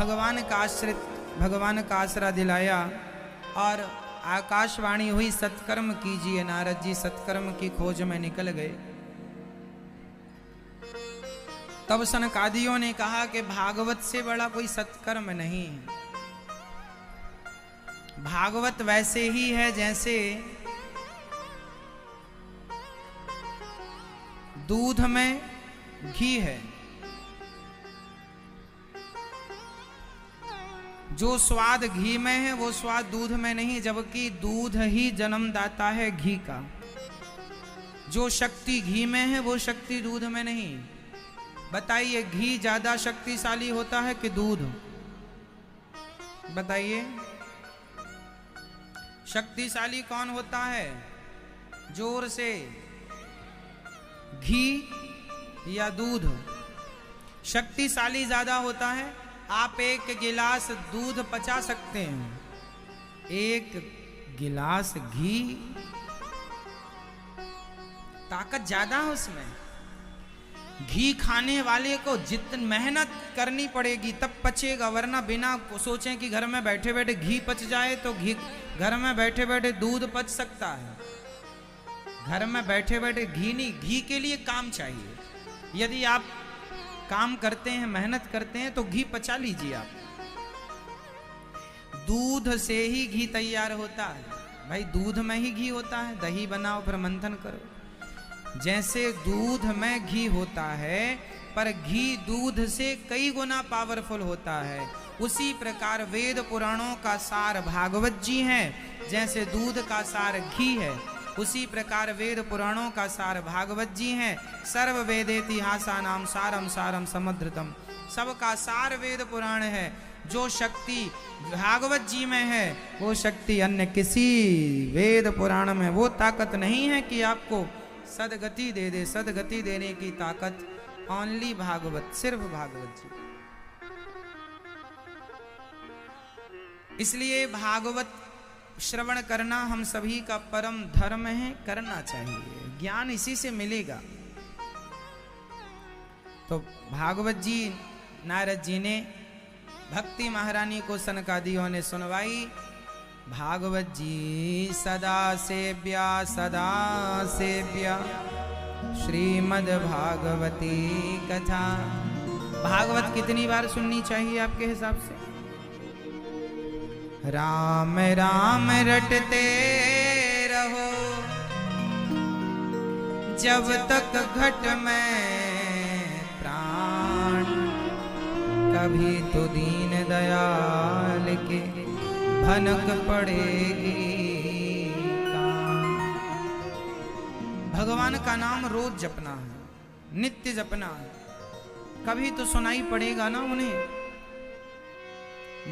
भगवान का आश्रित, भगवान का आसरा दिलाया और आकाशवाणी हुई सत्कर्म कीजिए। नारद जी सत्कर्म की खोज में निकल गए। तब सनकादियों ने कहा कि भागवत से बड़ा कोई सत्कर्म नहीं। भागवत वैसे ही है जैसे दूध में घी है। जो स्वाद घी में है वो स्वाद दूध में नहीं, जबकि दूध ही जन्मदाता है घी का। जो शक्ति घी में है वो शक्ति दूध में नहीं। बताइए घी ज्यादा शक्तिशाली होता है कि दूध? बताइए शक्तिशाली कौन होता है? जोर से, घी या दूध? शक्तिशाली ज्यादा होता है। आप एक गिलास दूध पचा सकते हैं, एक गिलास घी ताकत ज्यादा है उसमें। घी खाने वाले को जितनी मेहनत करनी पड़ेगी तब पचेगा, वरना बिना सोचें कि घर में बैठे बैठे घी पच जाए तो घी, घर में बैठे बैठे दूध पच सकता है। घर में बैठे बैठे घी नहीं, घी के लिए काम चाहिए। यदि आप काम करते हैं, मेहनत करते हैं तो घी पचा लीजिए आप। दूध से ही घी तैयार होता है भाई, दूध में ही घी होता है। दही बनाओ फिर मंथन करो। जैसे दूध में घी होता है पर घी दूध से कई गुना पावरफुल होता है, उसी प्रकार वेद पुराणों का सार भागवत जी हैं। जैसे दूध का सार घी है, उसी प्रकार वेद पुराणों का सार भागवत जी हैं। सर्व वेदेतिहासा नाम सारम सारम समुद्रतम। सबका सार वेद पुराण है। जो शक्ति भागवत जी में है वो शक्ति अन्य किसी वेद पुराण में, वो ताकत नहीं है कि आपको सदगति दे दे। सदगति देने की ताकत ओनली भागवत, सिर्फ भागवत जी। इसलिए भागवत श्रवण करना हम सभी का परम धर्म है, करना चाहिए। ज्ञान इसी से मिलेगा। तो भागवत जी नारद जी ने भक्ति महारानी को सनकादियों ने सुनवाई। भागवत जी सदा सेव्या श्रीमद् भागवती कथा। भागवत कितनी बार सुननी चाहिए आपके हिसाब से? राम राम रटते रहो जब तक घट में प्राण, कभी तो दीन दयाल के भनक पड़ेगी कान। भगवान का नाम रोज जपना है, नित्य जपना है, कभी तो सुनाई पड़ेगा ना उन्हें।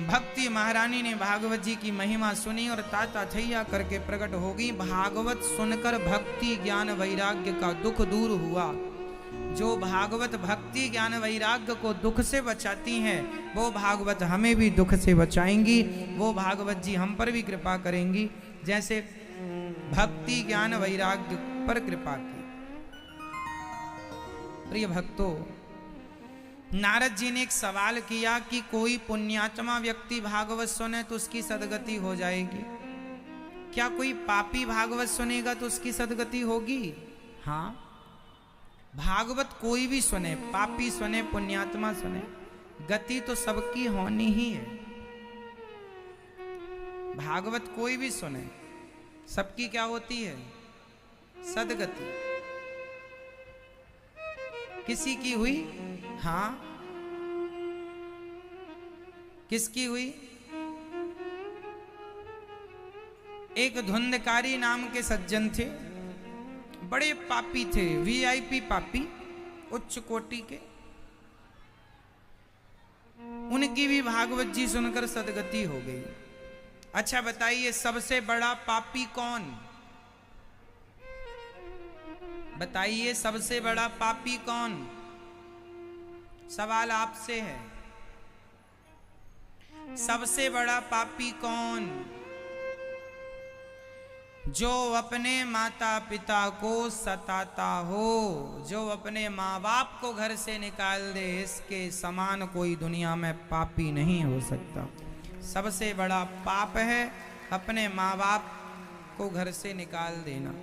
भक्ति महारानी ने भागवत जी की महिमा सुनी और ताता थैया करके प्रकट होगी। भागवत सुनकर भक्ति ज्ञान वैराग्य का दुख दूर हुआ। जो भागवत भक्ति ज्ञान वैराग्य को दुख से बचाती हैं, वो भागवत हमें भी दुख से बचाएंगी। वो भागवत जी हम पर भी कृपा करेंगी, जैसे भक्ति ज्ञान वैराग्य पर कृपा की। प्रिय भक्तों, नारद जी ने एक सवाल किया कि कोई पुण्यात्मा व्यक्ति भागवत सुने तो उसकी सदगति हो जाएगी, क्या कोई पापी भागवत सुनेगा तो उसकी सदगति होगी? हाँ, भागवत कोई भी सुने, पापी सुने पुण्यात्मा सुने, गति तो सबकी होनी ही है। भागवत कोई भी सुने सबकी क्या होती है? सदगति। किसी की हुई? हाँ, किसकी हुई? एक धुंधकारी नाम के सज्जन थे, बड़े पापी थे, वीआईपी पापी, उच्च कोटि के। उनकी भी भागवत जी सुनकर सदगति हो गई। अच्छा बताइए, सबसे बड़ा पापी कौन? बताइए सबसे बड़ा पापी कौन? सवाल आपसे है, सबसे बड़ा पापी कौन? जो अपने माता पिता को सताता हो, जो अपने माँ बाप को घर से निकाल दे, इसके समान कोई दुनिया में पापी नहीं हो सकता। सबसे बड़ा पाप है अपने माँ बाप को घर से निकाल देना।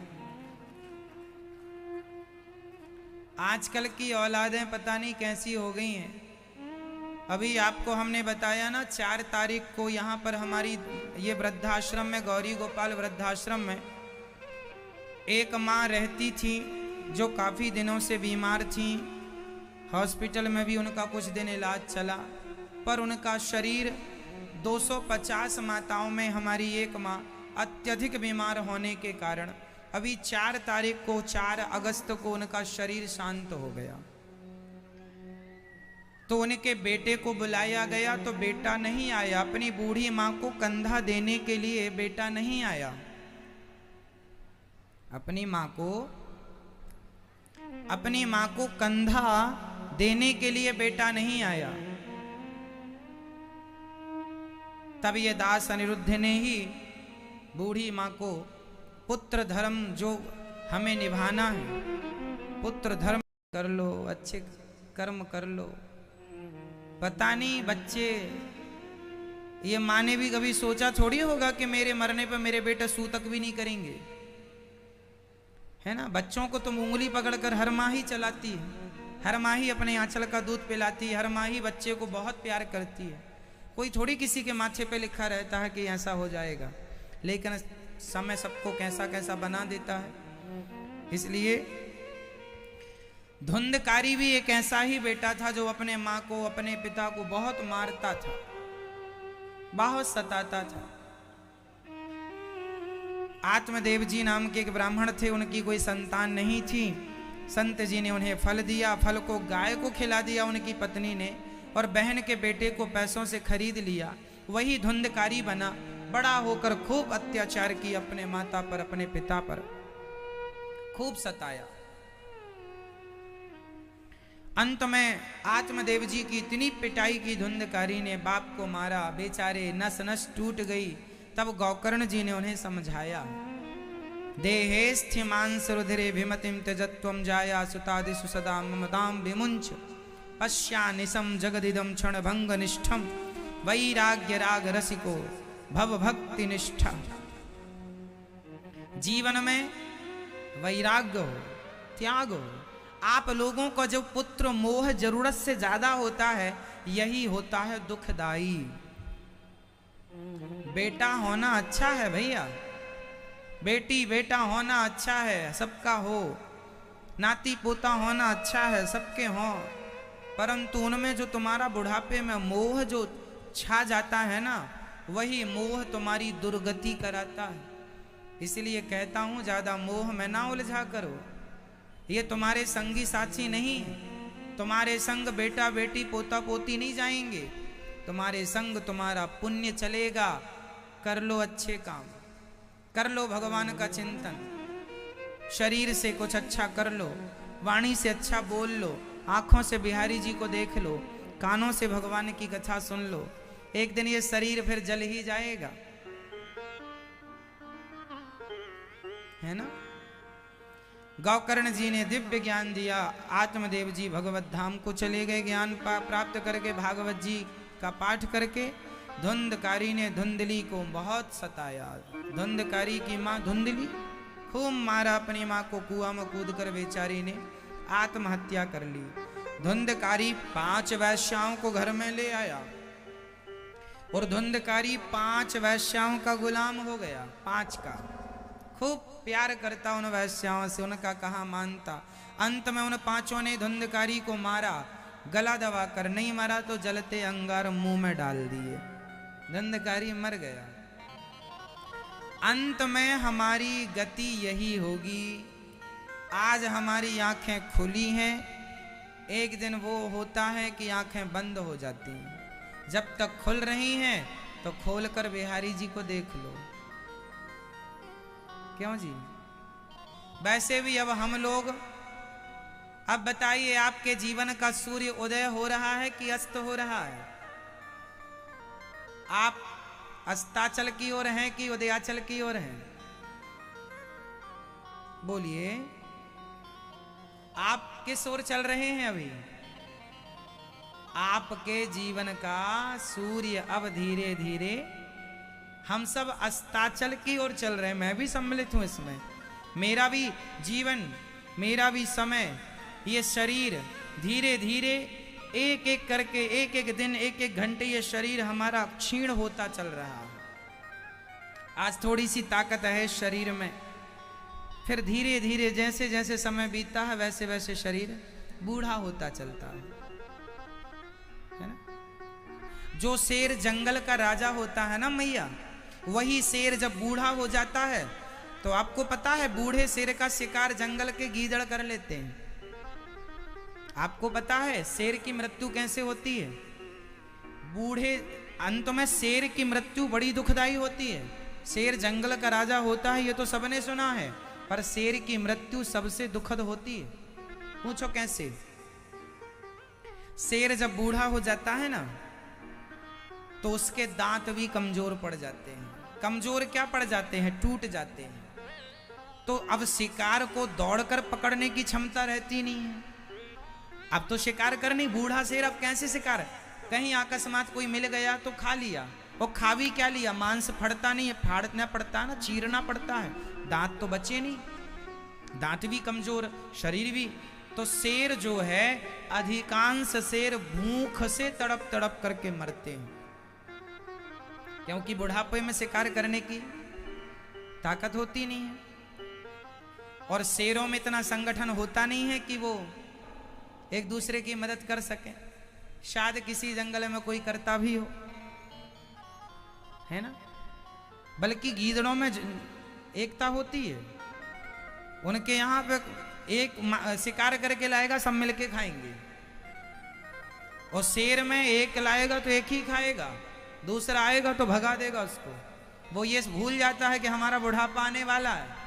आजकल की औलादें पता नहीं कैसी हो गई हैं। अभी आपको हमने बताया ना 4 तारीख को यहाँ पर हमारी ये वृद्धाश्रम में, गौरी गोपाल वृद्धाश्रम में एक माँ रहती थी जो काफ़ी दिनों से बीमार थी। हॉस्पिटल में भी उनका कुछ दिन इलाज चला, पर उनका शरीर 250 माताओं में हमारी एक माँ अत्यधिक बीमार होने के कारण अभी 4 तारीख को 4 अगस्त को उनका शरीर शांत हो गया। तो उनके बेटे को बुलाया गया तो बेटा नहीं आया। अपनी बूढ़ी माँ को कंधा देने के लिए बेटा नहीं आया। अपनी माँ को कंधा देने के लिए बेटा नहीं आया। तब ये दास अनिरुद्ध ने ही बूढ़ी माँ को पुत्र धर्म जो हमें निभाना है, पुत्र धर्म कर लो, अच्छे कर्म कर लो। पता नहीं बच्चे, ये माँ ने भी कभी सोचा थोड़ी होगा कि मेरे मरने पर मेरे बेटे सू तक भी नहीं करेंगे, है ना। बच्चों को तुम उंगली पकड़कर हर माँ ही चलाती है, हर माँ ही अपने आंचल का दूध पिलाती है, हर माँ ही बच्चे को बहुत प्यार करती है। कोई थोड़ी किसी के माथे पे लिखा रहता है कि ऐसा हो जाएगा, लेकिन समय सबको कैसा कैसा बना देता है। इसलिए धुंधकारी भी एक ऐसा ही बेटा था जो अपने माँ को, अपने पिता को बहुत मारता था, बहुत सताता था। आत्मदेव जी नाम के एक ब्राह्मण थे, उनकी कोई संतान नहीं थी। संत जी ने उन्हें फल दिया, फल को गाय को खिला दिया उनकी पत्नी ने, और बहन के बेटे को पैसों से खरीद लिया। वही धुंधकारी बना, बड़ा होकर खूब अत्याचार किया अपने माता पर, अपने पिता पर खूब सताया। अंत में आत्मदेव जी की इतनी पिटाई की धुंधकारी ने बाप को मारा, बेचारे नस नस टूट गई। तब गौकर्ण जी ने उन्हें समझाया, देहेस्थ्यमांस रुधिरे भिमतिम त्यजत्वम जाया सुतादिषु सदा ममताम विमुंच पश्यानिशम जगदिदम क्षण भंग निष्ठम वैराग्य राग रसिको भव भक्ति निष्ठा। जीवन में वैराग्य हो, त्याग हो। आप लोगों को जो पुत्र मोह जरूरत से ज्यादा होता है, यही होता है दुखदाई। बेटा होना अच्छा है भैया, बेटी बेटा होना अच्छा है, सबका हो। नाती पोता होना अच्छा है, सबके हो। परंतु उनमें जो तुम्हारा बुढ़ापे में मोह जो छा जाता है ना, वही मोह तुम्हारी दुर्गति कराता है। इसलिए कहता हूं ज्यादा मोह में ना उलझा करो। ये तुम्हारे संगी साथी नहीं, तुम्हारे संग बेटा बेटी पोता पोती नहीं जाएंगे, तुम्हारे संग तुम्हारा पुण्य चलेगा। कर लो अच्छे काम, कर लो भगवान का चिंतन, शरीर से कुछ अच्छा कर लो, वाणी से अच्छा बोल लो, आंखों से बिहारी जी को देख लो, कानों से भगवान की कथा सुन लो। एक दिन ये शरीर फिर जल ही जाएगा, है ना। गौकर्ण जी ने दिव्य ज्ञान दिया। आत्मदेव जी भगवत धाम को चले गए ज्ञान प्राप्त करके, भागवत जी का पाठ करके। धुंधकारी ने धुंधली को बहुत सताया। धुंधकारी की माँ धुंधली खूब मारा अपनी माँ को, कुआं में कूद कर बेचारी ने आत्महत्या कर ली। धुंधकारी 5 वैश्याओं को घर में ले आया और धुंधकारी 5 वैश्याओं का गुलाम हो गया। 5 का खूब प्यार करता उन वैश्याओं से, उनका कहा मानता। अंत में उन 5 ने धुंधकारी को मारा, गला दबा कर, नहीं मारा तो जलते अंगार मुंह में डाल दिए। धुंधकारी मर गया। अंत में हमारी गति यही होगी। आज हमारी आंखें खुली हैं, एक दिन वो होता है कि आंखें बंद हो जाती हैं। जब तक खुल रही हैं तो खोलकर बिहारी जी को देख लो। क्यों जी? वैसे भी अब हम लोग, अब बताइए आपके जीवन का सूर्य उदय हो रहा है कि अस्त हो रहा है? आप अस्ताचल की ओर हैं कि उदयाचल की ओर हैं? बोलिए, आप किस ओर चल रहे हैं अभी? आपके जीवन का सूर्य अब धीरे धीरे, हम सब अस्ताचल की ओर चल रहे हैं। मैं भी सम्मिलित हूं इसमें। मेरा भी जीवन, मेरा भी समय, ये शरीर धीरे धीरे एक एक करके, एक एक दिन, एक एक घंटे ये शरीर हमारा क्षीण होता चल रहा है। आज थोड़ी सी ताकत है शरीर में, फिर धीरे धीरे जैसे जैसे समय बीतता है वैसे वैसे शरीर बूढ़ा होता चलता है ना। जो शेर जंगल का राजा होता है ना मैया, वही शेर जब बूढ़ा हो जाता है तो आपको पता है बूढ़े शेर का शिकार जंगल के गीदड़ कर लेते हैं। आपको पता है शेर की मृत्यु कैसे होती है? बूढ़े अंत में शेर की मृत्यु बड़ी दुखदाई होती है। शेर जंगल का राजा होता है ये तो सबने सुना है, पर शेर की मृत्यु सबसे दुखद होती है। पूछो कैसे? शेर जब बूढ़ा हो जाता है ना तो उसके दांत भी कमजोर पड़ जाते हैं। कमजोर क्या पड़ जाते हैं? टूट जाते हैं। तो अब शिकार को दौड़कर पकड़ने की क्षमता रहती नहीं है। अब तो शिकार करनी, बूढ़ा शेर अब कैसे शिकार? कहीं अकस्मात कोई मिल गया तो खा लिया, और खा भी क्या लिया? मांस फड़ता नहीं है, फाड़ना पड़ता ना, चीरना पड़ता है, दांत तो बचे नहीं, दांत भी कमजोर, शरीर भी। तो शेर जो है, अधिकांश शेर भूख से तड़प तड़प करके मरते हैं, क्योंकि बुढ़ापे में शिकार करने की ताकत होती नहीं है, और शेरों में इतना संगठन होता नहीं है कि वो एक दूसरे की मदद कर सके। शायद किसी जंगल में कोई करता भी हो, है ना। बल्कि गीदड़ों में एकता होती है। उनके यहाँ पे एक शिकार करके लाएगा, सब मिलके खाएंगे, और शेर में एक लाएगा तो एक ही खाएगा, दूसरा आएगा तो भगा देगा उसको। वो ये भूल जाता है कि हमारा बुढ़ापा आने वाला है।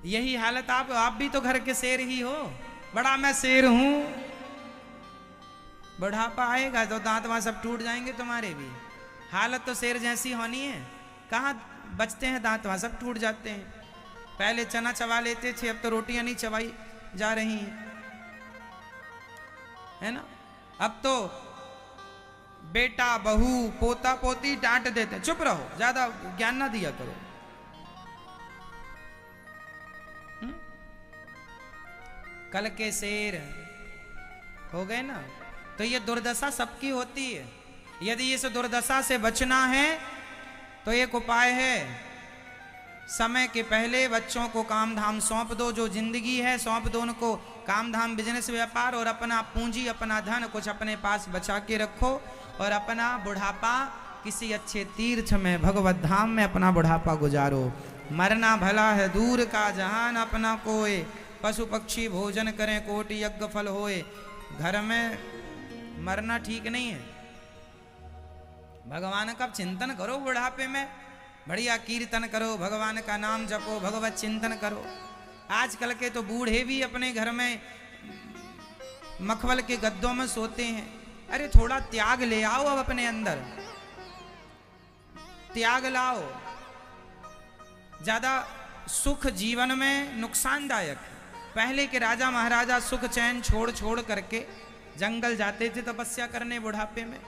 यही हालत आप भी तो घर के शेर ही हो। बड़ा मैं शेर हूं, बुढ़ापा आएगा तो दांत वहां सब टूट जाएंगे तुम्हारे भी। हालत तो शेर जैसी होनी है, कहाँ बचते हैं दांत, वहां सब टूट जाते हैं। पहले चना चबा लेते थे, अब तो रोटियां नहीं चबाई जा रही हैं, है ना। अब तो बेटा बहू पोता पोती डांट देते, चुप रहो, ज्यादा ज्ञान ना दिया करो। कल के शेर हो गए ना। तो ये दुर्दशा सबकी होती है। यदि इस दुर्दशा से बचना है तो एक उपाय है, समय के पहले बच्चों को काम धाम सौंप दो। जो जिंदगी है सौंप दो उनको, काम धाम बिजनेस व्यापार, और अपना पूंजी अपना धन कुछ अपने पास बचा के रखो, और अपना बुढ़ापा किसी अच्छे तीर्थ में भगवत धाम में अपना बुढ़ापा गुजारो। मरना भला है दूर का जहान अपना कोय, पशु पक्षी भोजन करें कोटि यज्ञ फल होए। घर में मरना ठीक नहीं है। भगवान का चिंतन करो बुढ़ापे में, बढ़िया कीर्तन करो, भगवान का नाम जपो, भगवत चिंतन करो। आजकल के तो बूढ़े भी अपने घर में मखमल के गद्दों में सोते हैं। अरे थोड़ा त्याग ले आओ, अब अपने अंदर त्याग लाओ। ज्यादा सुख जीवन में नुकसानदायक है। पहले के राजा महाराजा सुख चैन छोड़ छोड़ करके जंगल जाते थे तपस्या करने बुढ़ापे में।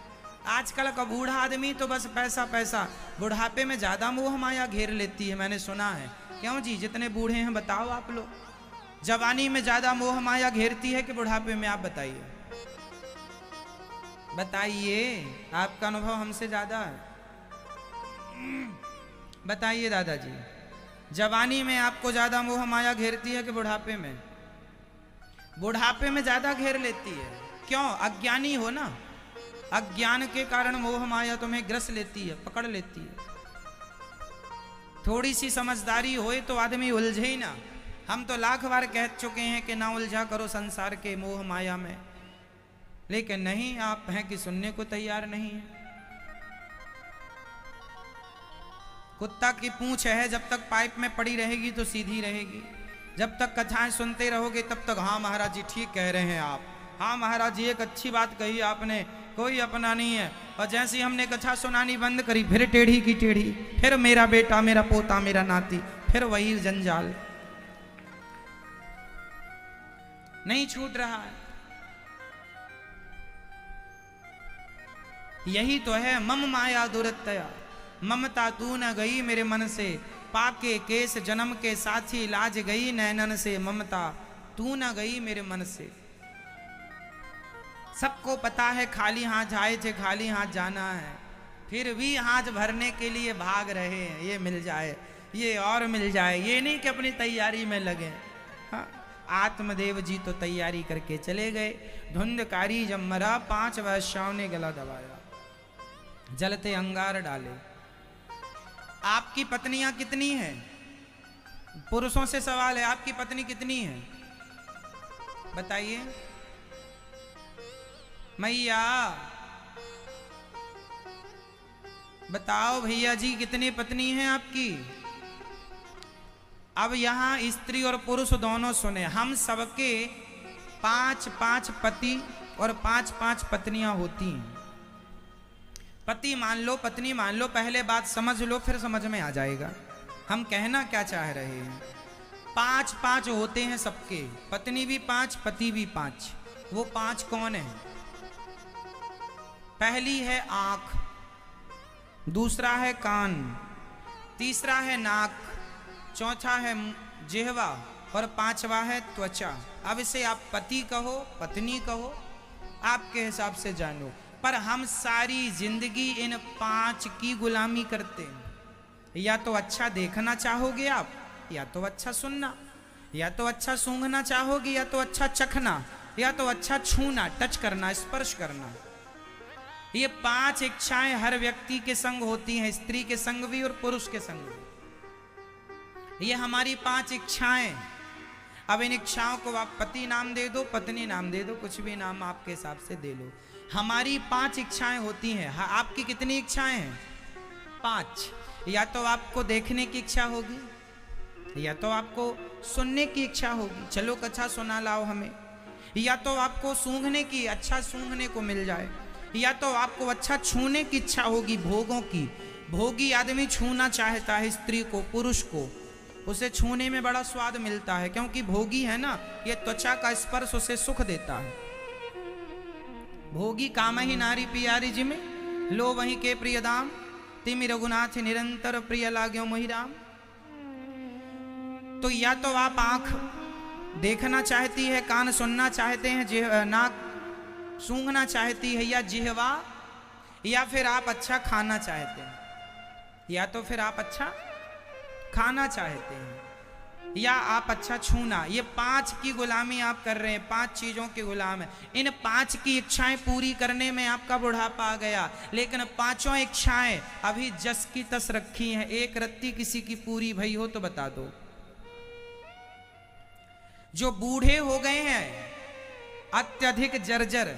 आजकल का बूढ़ा आदमी तो बस पैसा पैसा, बुढ़ापे में ज्यादा मोह माया घेर लेती है, मैंने सुना है। क्यों जी, जितने बूढ़े हैं बताओ आप लोग। जवानी में ज्यादा मोह माया घेरती है कि बुढ़ापे में? आप बताइए, बताइए, आपका अनुभव हमसे ज्यादा है। बताइए दादाजी, जवानी में आपको ज्यादा मोह माया घेरती है कि बुढ़ापे में? बुढ़ापे में ज्यादा घेर लेती है। क्यों? अज्ञानी हो ना, अज्ञान के कारण मोह माया तुम्हें ग्रस लेती है, पकड़ लेती है। थोड़ी सी समझदारी होए तो आदमी उलझे ही ना। हम तो लाख बार कह चुके हैं कि ना उलझा करो संसार के मोह माया में, लेकिन नहीं, आप हैं कि सुनने को तैयार नहीं है। कुत्ता की पूंछ है, जब तक पाइप में पड़ी रहेगी तो सीधी रहेगी। जब तक कथाएं सुनते रहोगे तब तक हाँ महाराज जी ठीक कह रहे हैं आप, हाँ महाराज जी एक अच्छी बात कही आपने, कोई अपना नहीं है। और जैसे हमने कथा सुनानी बंद करी, फिर टेढ़ी की टेढ़ी, फिर मेरा बेटा मेरा पोता मेरा नाती, फिर वही जंजाल, नहीं छूट रहा है। यही तो है मम माया दुरत्या, ममता तू न गई मेरे मन से, पाके केस जन्म के साथी लाज गई नैनन से, ममता तू न गई मेरे मन से। सबको पता है खाली हाथ जाए थे, खाली हाथ जाना है, फिर भी हाथ भरने के लिए भाग रहे हैं, ये मिल जाए ये और मिल जाए, ये नहीं कि अपनी तैयारी में लगे। हाँ, आत्मदेव जी तो तैयारी करके चले गए। धुंधकारी जब मरा 5 वैश्याओं ने गला दबाया, जलते अंगार डाले। आपकी पत्नियां कितनी हैं? पुरुषों से सवाल है, आपकी पत्नी कितनी है? बताइए मैया, बताओ भैया जी कितनी पत्नी हैं आपकी? अब यहां स्त्री और पुरुष दोनों सुने, हम सबके 5-5 पति और 5-5 पत्नियां होती हैं। पति मान लो, पत्नी मान लो, पहले बात समझ लो फिर समझ में आ जाएगा हम कहना क्या चाह रहे हैं। 5-5 होते हैं सबके, पत्नी भी 5 पति भी 5। वो 5 कौन है? पहली है आंख, दूसरा है कान, तीसरा है नाक, चौथा है जिह्वा और 5वां है त्वचा। अब इसे आप पति कहो पत्नी कहो, आपके हिसाब से जानो, पर हम सारी जिंदगी इन 5 की गुलामी करते हैं। या तो अच्छा देखना चाहोगे आप, या तो अच्छा सुनना, या तो अच्छा सूंघना चाहोगे, या तो अच्छा चखना, या तो अच्छा छूना, टच करना, स्पर्श करना। ये 5 इच्छाएं हर व्यक्ति के संग होती हैं, स्त्री के संग भी और पुरुष के संग भी। ये हमारी 5 इच्छाएं। अब इन इच्छाओं को आप पति नाम दे दो, पत्नी नाम दे दो, कुछ भी नाम आपके हिसाब से दे लो। हमारी 5 इच्छाएं होती हैं। आपकी कितनी इच्छाएं हैं? 5। या तो आपको देखने की इच्छा होगी, या तो आपको सुनने की इच्छा होगी, चलो अच्छा सुना लाओ हमें, या तो आपको सूंघने की, अच्छा सूंघने को मिल जाए, या तो आपको अच्छा छूने की इच्छा होगी, भोगों की। भोगी आदमी छूना चाहता है स्त्री को, पुरुष को, उसे छूने में बड़ा स्वाद मिलता है, क्योंकि भोगी है ना, ये त्वचा का स्पर्श उसे सुख देता है। भोगी काम ही नारी पियारी जिमे, लो वहीं के प्रिय दाम, तिमि रघुनाथ निरंतर प्रिय लाग्यो मोहि राम। तो या तो आप आंख देखना चाहती है, कान सुनना चाहते हैं, नाक सूंघना चाहती है, या जिह्वा, या फिर आप अच्छा खाना चाहते हैं, या तो फिर आप अच्छा खाना चाहते हैं, या आप अच्छा छूना। ये 5 की गुलामी आप कर रहे हैं, 5 चीजों के गुलाम है। इन 5 की इच्छाएं पूरी करने में आपका बुढ़ापा आ गया, लेकिन 5 इच्छाएं अभी जस की तस रखी हैं। एक रत्ती किसी की पूरी भई हो तो बता दो। जो बूढ़े हो गए हैं अत्यधिक जर्जर,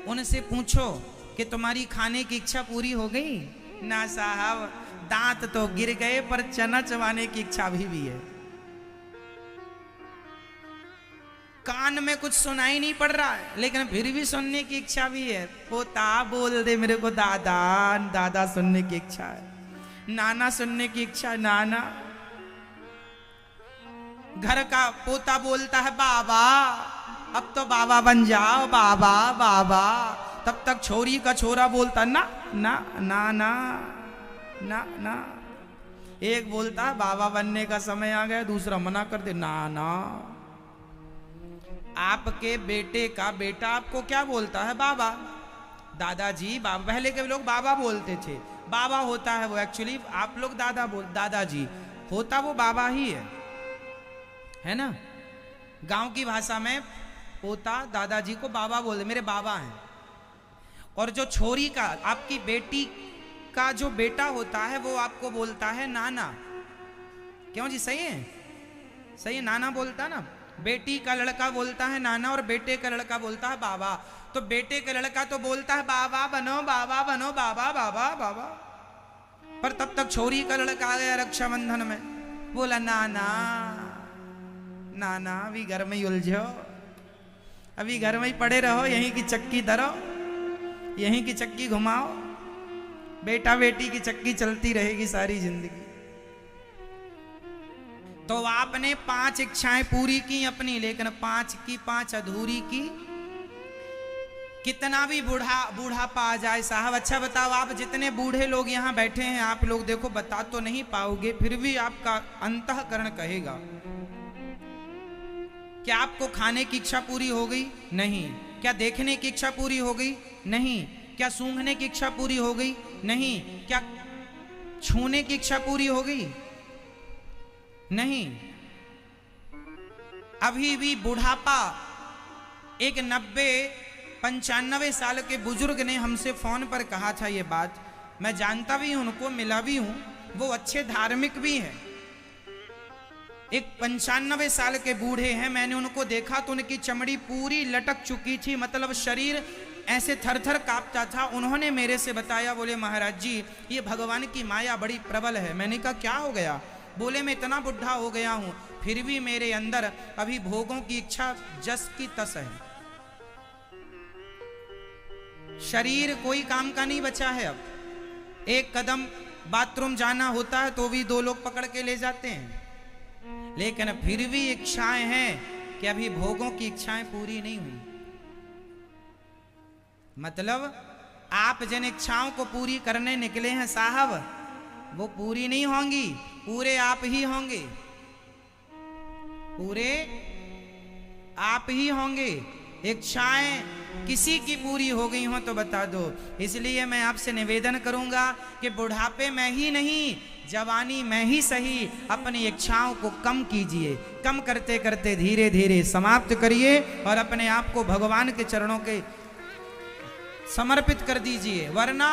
उनसे पूछो कि तुम्हारी खाने की इच्छा पूरी हो गई? ना साहब, दांत तो गिर गए पर चना चबाने की इच्छा भी है। कान में कुछ सुनाई नहीं पड़ रहा है, लेकिन फिर भी सुनने की इच्छा भी है। पोता बोल दे मेरे को दादा, दादा सुनने की इच्छा है। नाना सुनने की इच्छा है, नाना। घर का पोता बोलता है बाबा, अब तो बाबा बन जाओ, बाबा बाबा। तब तक छोरी का छोरा बोलता ना ना ना ना ना ना। एक बोलता है बाबा बनने का समय आ गया, दूसरा मना कर दे, ना ना। आपके बेटे का बेटा आपको क्या बोलता है? बाबा। दादाजी, बाबा। पहले के लोग बाबा बोलते थे, बाबा होता है वो, एक्चुअली आप लोग दादाजी होता वो बाबा ही है ना। गांव की भाषा में पोता दादाजी को बाबा बोलते, मेरे बाबा हैं। और जो छोरी का, आपकी बेटी का जो बेटा होता है वो आपको बोलता है नाना। क्यों जी? सही है, सही है, नाना बोलता ना। बेटी का लड़का बोलता है नाना और बेटे का लड़का बोलता है बाबा। तो बेटे का लड़का तो बोलता है बाबा बनो, बाबा बनो, बाबा बाबा बाबा। पर तब तक छोरी का लड़का आ गया रक्षाबंधन में, बोला नाना नाना, अभी घर में ही उलझो, अभी घर में ही पड़े रहो, यहीं की चक्की धरो, यहीं की चक्की घुमाओ, बेटा बेटी की चक्की चलती रहेगी सारी जिंदगी। तो आपने 5 इच्छाएं पूरी की अपनी, लेकिन 5 की 5 अधूरी की। कितना भी बूढ़ापा आ जाए साहब, अच्छा बताओ, आप जितने बूढ़े लोग यहाँ बैठे हैं, आप लोग देखो बता तो नहीं पाओगे, फिर भी आपका अंतःकरण कहेगा। क्या आपको खाने की इच्छा पूरी हो गई? नहीं। क्या देखने की इच्छा पूरी हो गई? नहीं। क्या सूंघने की इच्छा पूरी हो गई? नहीं। क्या छूने की इच्छा पूरी हो गई? नहीं। अभी भी बुढ़ापा। एक 90-95 साल के बुजुर्ग ने हमसे फोन पर कहा था ये बात, मैं जानता भी हूं, उनको मिला भी हूं, वो अच्छे धार्मिक भी हैं। एक 95 साल के बूढ़े हैं, मैंने उनको देखा तो उनकी चमड़ी पूरी लटक चुकी थी, मतलब शरीर ऐसे थर थर कांपता था। उन्होंने मेरे से बताया, बोले महाराज जी ये भगवान की माया बड़ी प्रबल है। मैंने कहा क्या हो गया? बोले मैं इतना बुढ़ा हो गया हूं, फिर भी मेरे अंदर अभी भोगों की इच्छा जस की तस है। शरीर कोई काम का नहीं बचा है। अब एक कदम बाथरूम जाना होता है तो भी 2 लोग पकड़ के ले जाते हैं, लेकिन फिर भी इच्छाएं हैं कि अभी भोगों की इच्छाएं पूरी नहीं हुई। मतलब आप जिन इच्छाओं को पूरी करने निकले हैं साहब, वो पूरी नहीं होंगी, पूरे आप ही होंगे, पूरे आप ही होंगे। इच्छाएं किसी की पूरी हो गई हो तो बता दो। इसलिए मैं आपसे निवेदन करूंगा कि बुढ़ापे में ही नहीं, जवानी में ही सही, अपनी इच्छाओं को कम कीजिए। कम करते करते धीरे धीरे समाप्त करिए और अपने आप को भगवान के चरणों के समर्पित कर दीजिए। वरना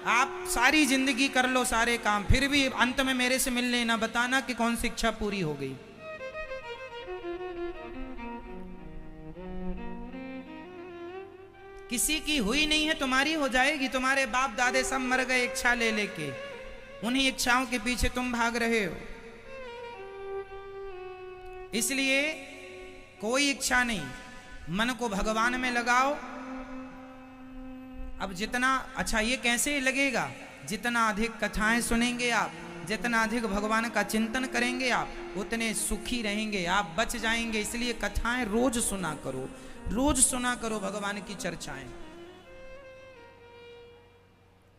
आप सारी जिंदगी कर लो सारे काम, फिर भी अंत में मेरे से मिलने ना बताना कि कौन सी इच्छा पूरी हो गई। किसी की हुई नहीं है, तुम्हारी हो जाएगी। तुम्हारे बाप दादे सब मर गए इच्छा ले लेके, उन्हीं इच्छाओं के पीछे तुम भाग रहे हो। इसलिए कोई इच्छा नहीं, मन को भगवान में लगाओ। अब जितना अच्छा ये कैसे लगेगा, जितना अधिक कथाएं सुनेंगे आप, जितना अधिक भगवान का चिंतन करेंगे आप, उतने सुखी रहेंगे, आप बच जाएंगे। इसलिए कथाएं रोज सुना करो, रोज सुना करो भगवान की चर्चाएं।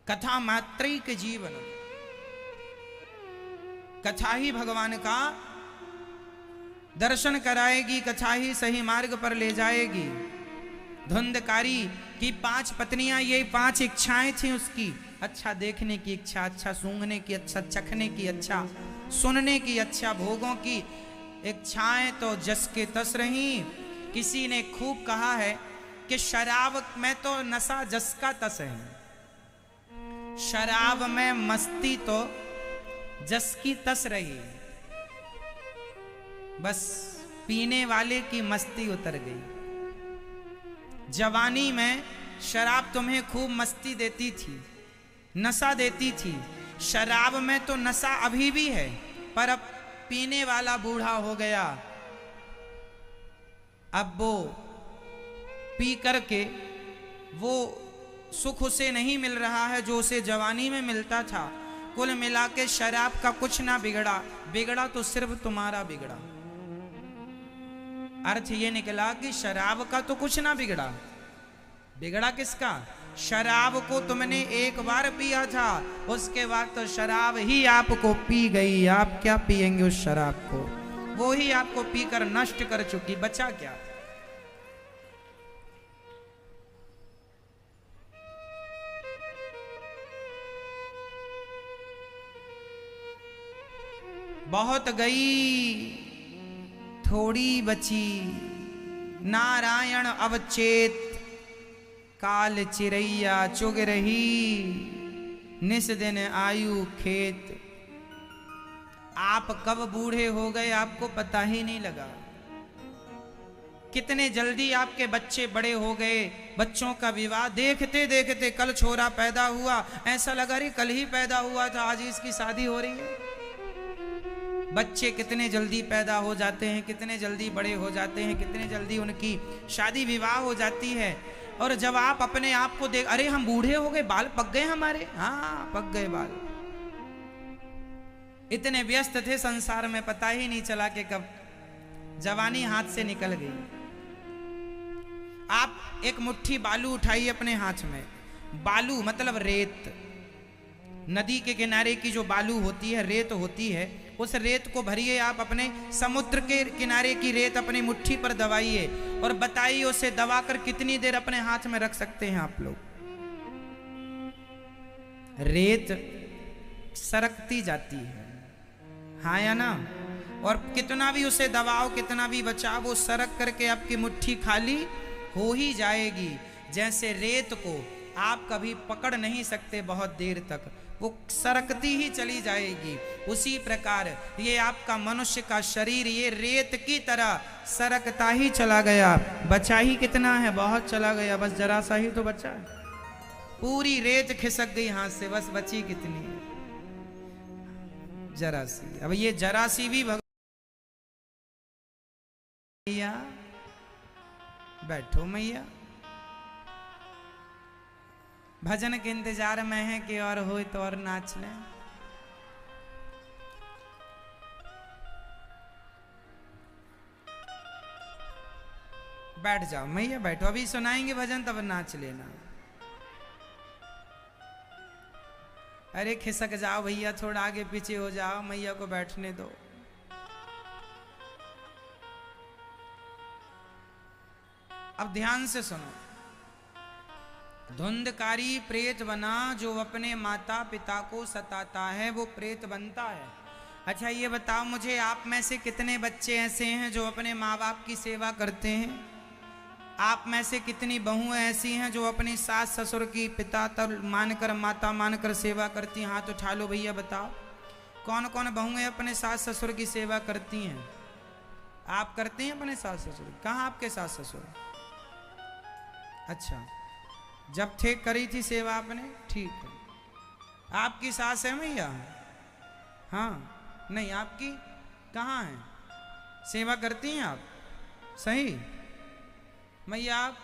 कथा मात्रिक जीवन, कथा ही भगवान का दर्शन कराएगी, कथा ही सही मार्ग पर ले जाएगी। धुंधकारी की 5 पत्नियां, ये 5 इच्छाएं थी उसकी। अच्छा देखने की इच्छा, अच्छा सूंघने की, अच्छा चखने की, अच्छा सुनने की, अच्छा भोगों की इच्छाएं तो जस के तस रही। किसी ने खूब कहा है कि शराब में तो नशा जस का तस है, शराब में मस्ती तो जस की तस रही। बस पीने वाले की मस्ती उतर गई। जवानी में शराब तुम्हें खूब मस्ती देती थी, नशा देती थी। शराब में तो नशा अभी भी है, पर अब पीने वाला बूढ़ा हो गया, अब वो पी करके वो सुख उसे नहीं मिल रहा है जो उसे जवानी में मिलता था। कुल मिला के शराब का कुछ ना बिगड़ा, बिगड़ा तो सिर्फ तुम्हारा बिगड़ा। अर्थ ये निकला कि शराब का तो कुछ ना बिगड़ा, बिगड़ा किसका? शराब को तुमने एक बार पिया था, उसके बाद तो शराब ही आपको पी गई। आप क्या पिएंगे उस शराब को? वो ही आपको पीकर नष्ट कर चुकी, बचा क्या? बहुत गई थोड़ी बची, नारायण अवचेत काल चिरैया चुग रही, निस दिन आयु खेत। आप कब बूढ़े हो गए आपको पता ही नहीं लगा। कितने जल्दी आपके बच्चे बड़े हो गए, बच्चों का विवाह देखते देखते कल छोरा पैदा हुआ, ऐसा लगा रे कल ही पैदा हुआ था, आज इसकी शादी हो रही है। बच्चे कितने जल्दी पैदा हो जाते हैं, कितने जल्दी बड़े हो जाते हैं, कितने जल्दी उनकी शादी विवाह हो जाती है। और जब आप अपने आप को देख, अरे हम बूढ़े हो गए, बाल पक गए हमारे, हाँ पक गए बाल। इतने व्यस्त थे संसार में, पता ही नहीं चला कि कब जवानी हाथ से निकल गई। आप एक मुट्ठी बालू उठाइए अपने हाथ में, बालू मतलब रेत, नदी के किनारे की जो बालू होती है, रेत होती है, उस रेत को भरिए आप अपने समुद्र के किनारे की रेत अपनी मुट्ठी पर दबाइए और बताइए उसे दबाकर कितनी देर अपने हाथ में रख सकते हैं आप लोग। रेत सरकती जाती है, हाँ या ना? और कितना भी उसे दबाओ, कितना भी बचाओ, वो सरक करके आपकी मुट्ठी खाली हो ही जाएगी। जैसे रेत को आप कभी पकड़ नहीं सकते बहुत देर तक, वो सरकती ही चली जाएगी। उसी प्रकार ये आपका मनुष्य का शरीर ये रेत की तरह सरकता ही चला गया। बचा ही कितना है? बहुत चला गया, बस जरा सा ही तो बचा है। पूरी रेत खिसक गई हाथ से, बस बची कितनी है? जरा सी। अब ये जरा सी भी मैया बैठो, मैया भजन के इंतजार में है कि और हो तो और नाच लें। बैठ जाओ मैया, बैठो, अभी सुनाएंगे भजन तब नाच लेना। अरे खिसक जाओ भैया, थोड़ा आगे पीछे हो जाओ, मैया को बैठने दो। अब ध्यान से सुनो। धुंधकारी प्रेत बना जो अपने माता पिता को सताता है, वो प्रेत बनता है। अच्छा ये बताओ मुझे, आप में से कितने बच्चे ऐसे हैं जो अपने माँ बाप की सेवा करते हैं? आप में से कितनी बहुएं ऐसी हैं जो अपनी सास ससुर की पिता तर मानकर, माता मानकर सेवा करती हैं? हाथ उठा लो भैया, बताओ कौन कौन बहुएं अपने सास ससुर की सेवा करती हैं? आप करते हैं अपने सास ससुर? कहाँ आपके सास ससुर? अच्छा, जब थे करी थी सेवा आपने, ठीक है। आपकी सास है मैया? हाँ, नहीं आपकी कहाँ है? सेवा करती हैं आप? सही मैया आप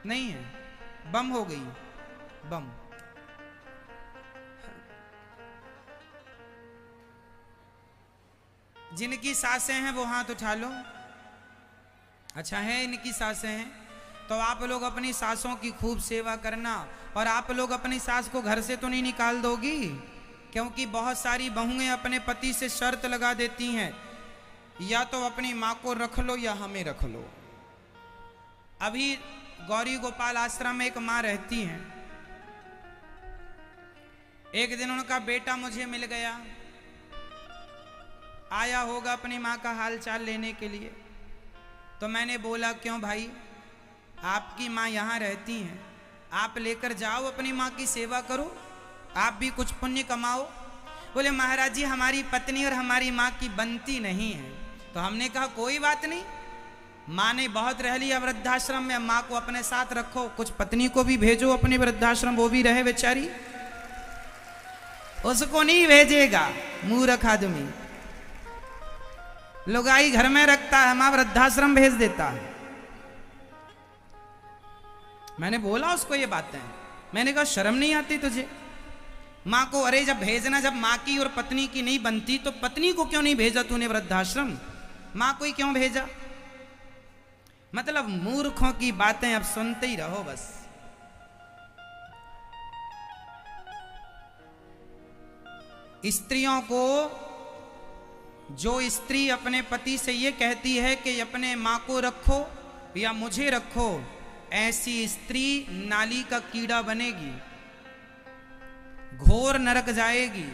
नहीं है? बम हो गई, बम। जिनकी सासें हैं वो हाथ उठा लो। अच्छा है, इनकी सासें हैं तो आप लोग अपनी सासों की खूब सेवा करना। और आप लोग अपनी सास को घर से तो नहीं निकाल दोगी? क्योंकि बहुत सारी बहुएं अपने पति से शर्त लगा देती हैं, या तो अपनी माँ को रख लो या हमें रख लो। अभी गौरी गोपाल आश्रम में एक माँ रहती हैं। एक दिन उनका बेटा मुझे मिल गया, आया होगा अपनी माँ का हाल चाल लेने के लिए। तो मैंने बोला क्यों भाई, आपकी माँ यहाँ रहती हैं, आप लेकर जाओ अपनी माँ की सेवा करो, आप भी कुछ पुण्य कमाओ। बोले महाराज जी हमारी पत्नी और हमारी माँ की बनती नहीं है। तो हमने कहा कोई बात नहीं, माँ ने बहुत रह लिया वृद्धाश्रम में, माँ को अपने साथ रखो, कुछ पत्नी को भी भेजो अपने वृद्धाश्रम, वो भी रहे बेचारी। उसको नहीं भेजेगा मूर्ख आदमी, लुगाई घर में रखता है, माँ वृद्धाश्रम भेज देता है। मैंने बोला उसको ये बातें, मैंने कहा शर्म नहीं आती तुझे? माँ को, अरे जब भेजना, जब माँ की और पत्नी की नहीं बनती तो पत्नी को क्यों नहीं भेजा तूने वृद्धाश्रम, माँ को ही क्यों भेजा? मतलब मूर्खों की बातें अब सुनते ही रहो बस। स्त्रियों को, जो स्त्री अपने पति से ये कहती है कि अपने माँ को रखो या मुझे रखो, ऐसी स्त्री नाली का कीड़ा बनेगी, घोर नरक जाएगी।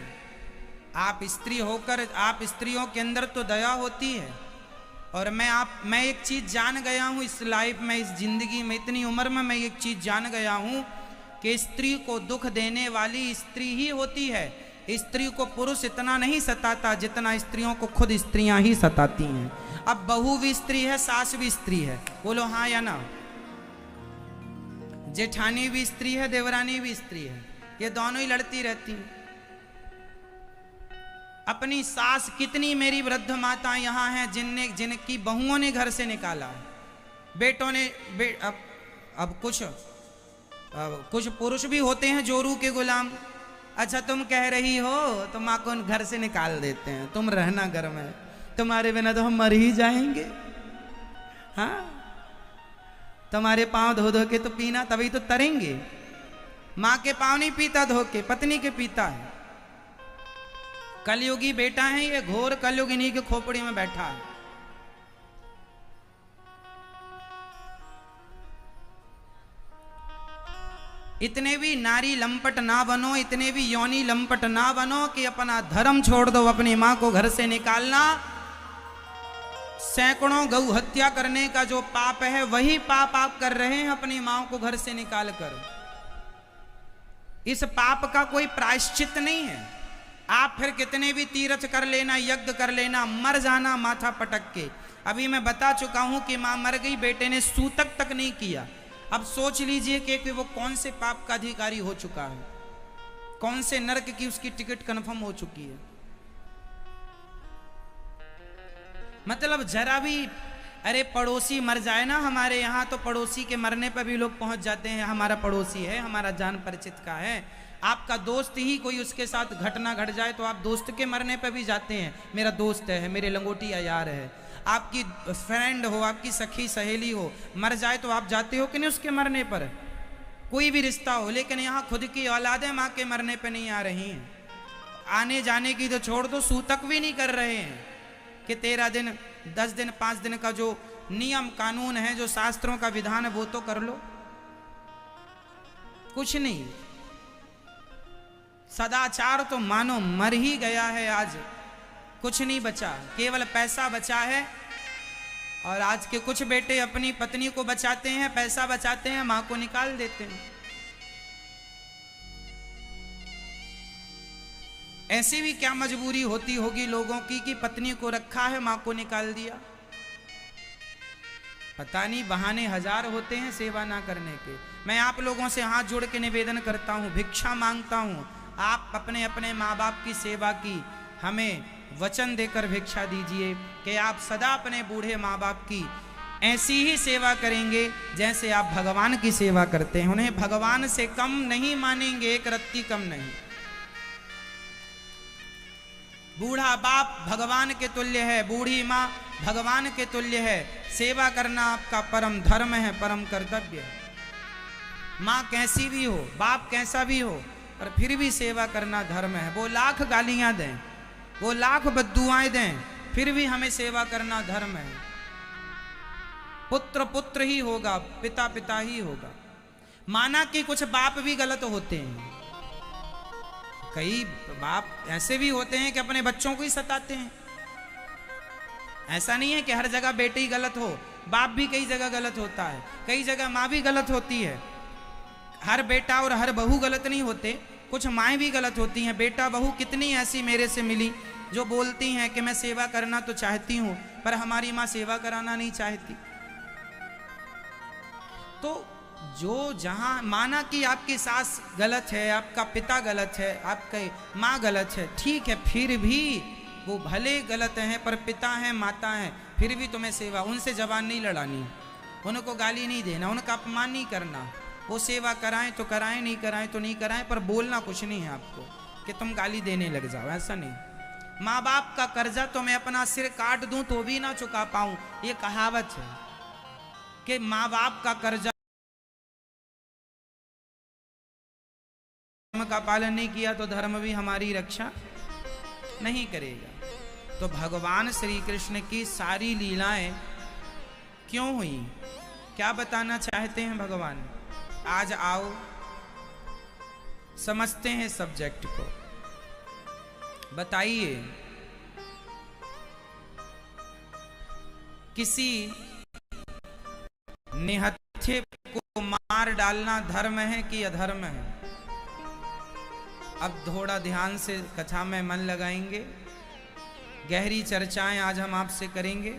आप स्त्री होकर, आप स्त्रियों के अंदर तो दया होती है। और मैं एक चीज जान गया हूं इस लाइफ में, इस जिंदगी में, इतनी उम्र में मैं एक चीज जान गया हूं कि स्त्री को दुख देने वाली स्त्री ही होती है। स्त्री को पुरुष इतना नहीं सताता जितना स्त्रियों को खुद स्त्रियां ही सताती हैं। अब बहू भी स्त्री है, सास भी स्त्री है, बोलो हाँ या ना? जेठानी भी स्त्री है, देवरानी भी स्त्री है, ये दोनों ही लड़ती रहती हैं। अपनी सास, कितनी मेरी वृद्ध माता यहाँ हैं जिनकी बहुओं ने घर से निकाला है, बेटों ने अब कुछ पुरुष भी होते हैं जोरू के गुलाम। अच्छा तुम कह रही हो तो माँ को घर से निकाल देते हैं, तुम रहना घर में, तुम्हारे बिना तो हम मर ही जाएंगे। हाँ, तुम्हारे पांव धो धो के तो पीना, तभी तो तरेंगे। माँ के पांव नहीं पीता धो के, पत्नी के पीता है। कलयुगी बेटा है ये, घोर कलयुग इन्हीं के खोपड़ी में बैठा है। इतने भी नारी लंपट ना बनो, इतने भी योनी लंपट ना बनो कि अपना धर्म छोड़ दो, अपनी मां को घर से निकालना। सैकड़ों गौ हत्या करने का जो पाप है वही पाप आप कर रहे हैं अपनी मां को घर से निकाल कर। इस पाप का कोई प्रायश्चित नहीं है। आप फिर कितने भी तीर्थ कर लेना, यज्ञ कर लेना, मर जाना माथा पटक के। अभी मैं बता चुका हूं कि मां मर गई, बेटे ने सूतक तक नहीं किया। अब सोच लीजिए कि वो कौन से पाप का अधिकारी हो चुका है, कौन से नरक की उसकी टिकट कंफर्म हो चुकी है। मतलब जरा भी, अरे पड़ोसी मर जाए ना हमारे यहाँ तो पड़ोसी के मरने पर भी लोग पहुंच जाते हैं, हमारा पड़ोसी है, हमारा जान परिचित का है। आपका दोस्त ही कोई उसके साथ घटना घट जाए तो आप दोस्त के मरने पर भी जाते हैं, मेरा दोस्त है, मेरे लंगोटिया यार है। आपकी फ्रेंड हो, आपकी सखी सहेली हो, मर जाए तो आप जाते हो कि नहीं उसके मरने पर, कोई भी रिश्ता हो। लेकिन यहाँ खुद की औलादें माँ के मरने पर नहीं आ रही हैं। आने जाने की तो छोड़ दो, सूतक भी नहीं कर रहे हैं कि 13 दिन 10 दिन 5 दिन का जो नियम कानून है, जो शास्त्रों का विधान है वो तो कर लो। कुछ नहीं, सदाचार तो मानो मर ही गया है। आज कुछ नहीं बचा, केवल पैसा बचा है। और आज के कुछ बेटे अपनी पत्नी को बचाते हैं, पैसा बचाते हैं, मां को निकाल देते हैं। ऐसी भी क्या मजबूरी होती होगी लोगों की कि पत्नी को रखा है, मां को निकाल दिया। पता नहीं, बहाने हजार होते हैं सेवा ना करने के। मैं आप लोगों से हाथ जोड़ के निवेदन करता हूं, भिक्षा मांगता हूं, आप अपने अपने माँ बाप की सेवा की हमें वचन देकर भिक्षा दीजिए कि आप सदा अपने बूढ़े माँ बाप की ऐसी ही सेवा करेंगे जैसे आप भगवान की सेवा करते हैं। उन्हें भगवान से कम नहीं मानेंगे, एक रत्ती कम नहीं। बूढ़ा बाप भगवान के तुल्य है, बूढ़ी माँ भगवान के तुल्य है। सेवा करना आपका परम धर्म है, परम कर्तव्य है। माँ कैसी भी हो, बाप कैसा भी हो, पर फिर भी सेवा करना धर्म है। वो लाख गालियां दें, वो लाख बद्दुआएं दें, फिर भी हमें सेवा करना धर्म है। पुत्र पुत्र ही होगा, पिता पिता ही होगा। माना कि कुछ बाप भी गलत होते हैं, कई बाप ऐसे भी होते हैं कि अपने बच्चों को ही सताते हैं। ऐसा नहीं है कि हर जगह बेटे ही गलत हो, बाप भी कई जगह गलत होता है, कई जगह माँ भी गलत होती है। हर बेटा और हर बहू गलत नहीं होते, कुछ माएँ भी गलत होती हैं। बेटा बहू कितनी ऐसी मेरे से मिली जो बोलती हैं कि मैं सेवा करना तो चाहती हूँ पर हमारी माँ सेवा कराना नहीं चाहती। तो जो जहाँ माना कि आपकी सास गलत है, आपका पिता गलत है, आपकी माँ गलत है, ठीक है, फिर भी वो भले गलत हैं पर पिता हैं माता हैं, फिर भी तुम्हें सेवा, उनसे जबान नहीं लड़ानी, उनको गाली नहीं देना, उनका अपमान नहीं करना। वो सेवा कराएं तो कराएं, नहीं कराएं तो नहीं कराएं, पर बोलना कुछ नहीं है आपको कि तुम गाली देने लग जाओ, ऐसा नहीं। माँ बाप का कर्जा तो मैं अपना सिर काट दूं तो भी ना चुका पाऊं, ये कहावत है कि माँ बाप का कर्जा का पालन नहीं किया तो धर्म भी हमारी रक्षा नहीं करेगा। तो भगवान श्री कृष्ण की सारी लीलाएं क्यों हुई, क्या बताना चाहते हैं भगवान? आज आओ समझते हैं सब्जेक्ट को। बताइए, किसी निहत्थे को मार डालना धर्म है कि अधर्म है? अब थोड़ा ध्यान से कथा में मन लगाएंगे, गहरी चर्चाएं आज हम आपसे करेंगे।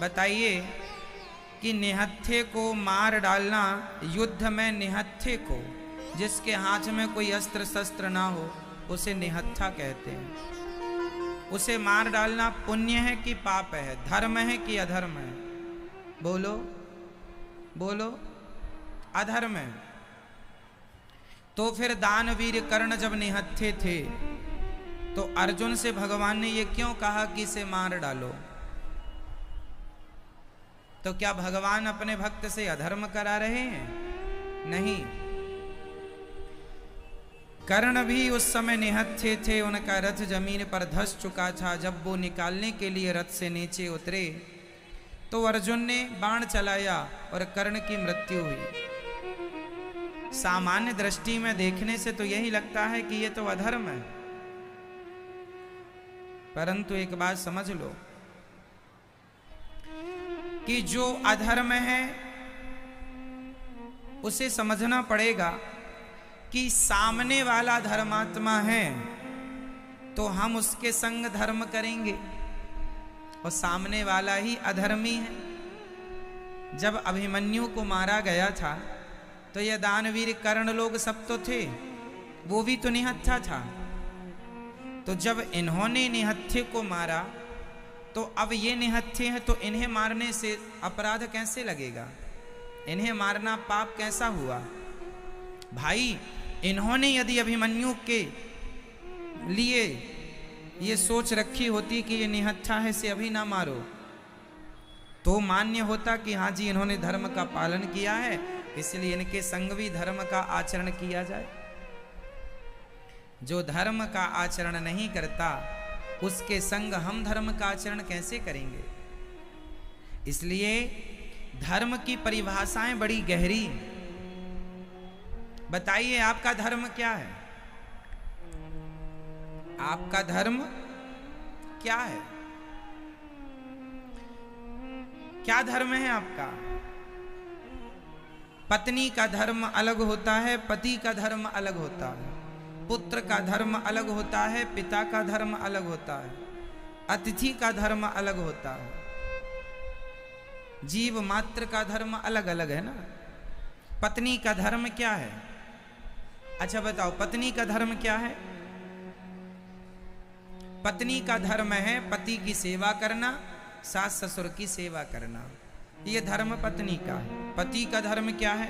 बताइए कि निहत्थे को मार डालना, युद्ध में निहत्थे को, जिसके हाथ में कोई अस्त्र शस्त्र ना हो, उसे निहत्था कहते हैं। उसे मार डालना पुण्य है कि पाप है, धर्म है कि अधर्म है? बोलो बोलो, अधर्म है। तो फिर दानवीर कर्ण जब निहत्थे थे तो अर्जुन से भगवान ने ये क्यों कहा कि इसे मार डालो? तो क्या भगवान अपने भक्त से अधर्म करा रहे हैं? नहीं। कर्ण भी उस समय निहत्थे थे, उनका रथ जमीन पर धंस चुका था। जब वो निकालने के लिए रथ से नीचे उतरे तो अर्जुन ने बाण चलाया और कर्ण की मृत्यु हुई। सामान्य दृष्टि में देखने से तो यही लगता है कि ये तो अधर्म है, परंतु एक बात समझ लो कि जो अधर्म है उसे समझना पड़ेगा कि सामने वाला धर्मात्मा है तो हम उसके संग धर्म करेंगे, और सामने वाला ही अधर्मी है। जब अभिमन्यु को मारा गया था तो यह दानवीर कर्ण लोग सब तो थे, वो भी तो निहत्था था। तो जब इन्होंने निहत्थे को मारा तो अब ये निहत्थे हैं, तो इन्हें मारने से अपराध कैसे लगेगा? इन्हें मारना पाप कैसा हुआ? भाई, इन्होंने यदि अभिमन्यु के लिए ये सोच रखी होती कि ये निहत्था है, से अभी ना मारो, तो मान्य होता कि हाँ जी इन्होंने धर्म का पालन किया है, इसलिए इनके संग भी धर्म का आचरण किया जाए। जो धर्म का आचरण नहीं करता उसके संग हम धर्म का आचरण कैसे करेंगे? इसलिए धर्म की परिभाषाएं बड़ी गहरी। बताइए आपका धर्म क्या है? आपका धर्म क्या है? क्या धर्म है आपका? पत्नी का धर्म अलग होता है, पति का धर्म अलग होता है, पुत्र का धर्म अलग होता है, पिता का धर्म अलग होता है, अतिथि का धर्म अलग होता है, जीव मात्र का धर्म अलग अलग है ना। पत्नी का धर्म क्या है? अच्छा बताओ, पत्नी का धर्म क्या है? पत्नी का धर्म है पति की सेवा करना, सास ससुर की सेवा करना, ये धर्म पत्नी का है। पति का धर्म क्या है?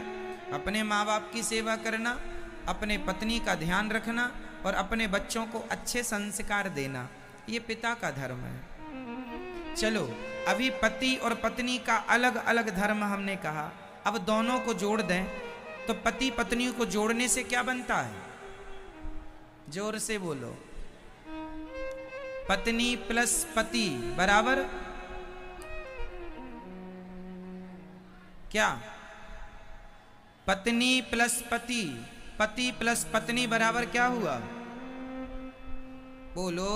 अपने माँ बाप की सेवा करना, अपने पत्नी का ध्यान रखना और अपने बच्चों को अच्छे संस्कार देना, ये पिता का धर्म है। चलो, अभी पति और पत्नी का अलग अलग धर्म हमने कहा, अब दोनों को जोड़ दें तो पति पत्नी को जोड़ने से क्या बनता है? जोर से बोलो। पत्नी प्लस पति बराबर क्या? पत्नी प्लस पति, पति प्लस पत्नी बराबर क्या हुआ? बोलो।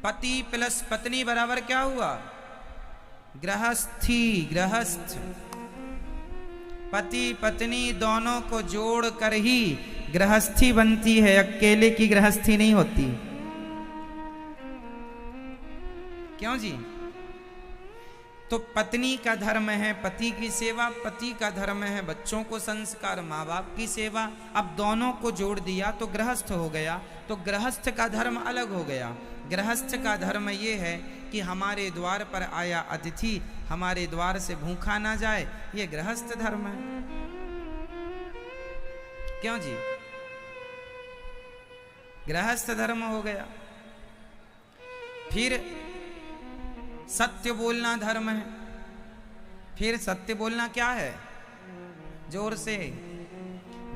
पति प्लस पत्नी बराबर क्या हुआ? गृहस्थी, गृहस्थ। पति पत्नी दोनों को जोड़ कर ही गृहस्थी बनती है, अकेले की गृहस्थी नहीं होती। क्यों जी? तो पत्नी का धर्म है पति की सेवा, पति का धर्म है बच्चों को संस्कार, माँ बाप की सेवा। अब दोनों को जोड़ दिया तो गृहस्थ हो गया, तो गृहस्थ का धर्म अलग हो गया। गृहस्थ का धर्म ये है कि हमारे द्वार पर आया अतिथि हमारे द्वार से भूखा ना जाए, ये गृहस्थ धर्म है। क्यों जी? गृहस्थ धर्म हो गया। फिर सत्य बोलना धर्म है। फिर सत्य बोलना क्या है? जोर से।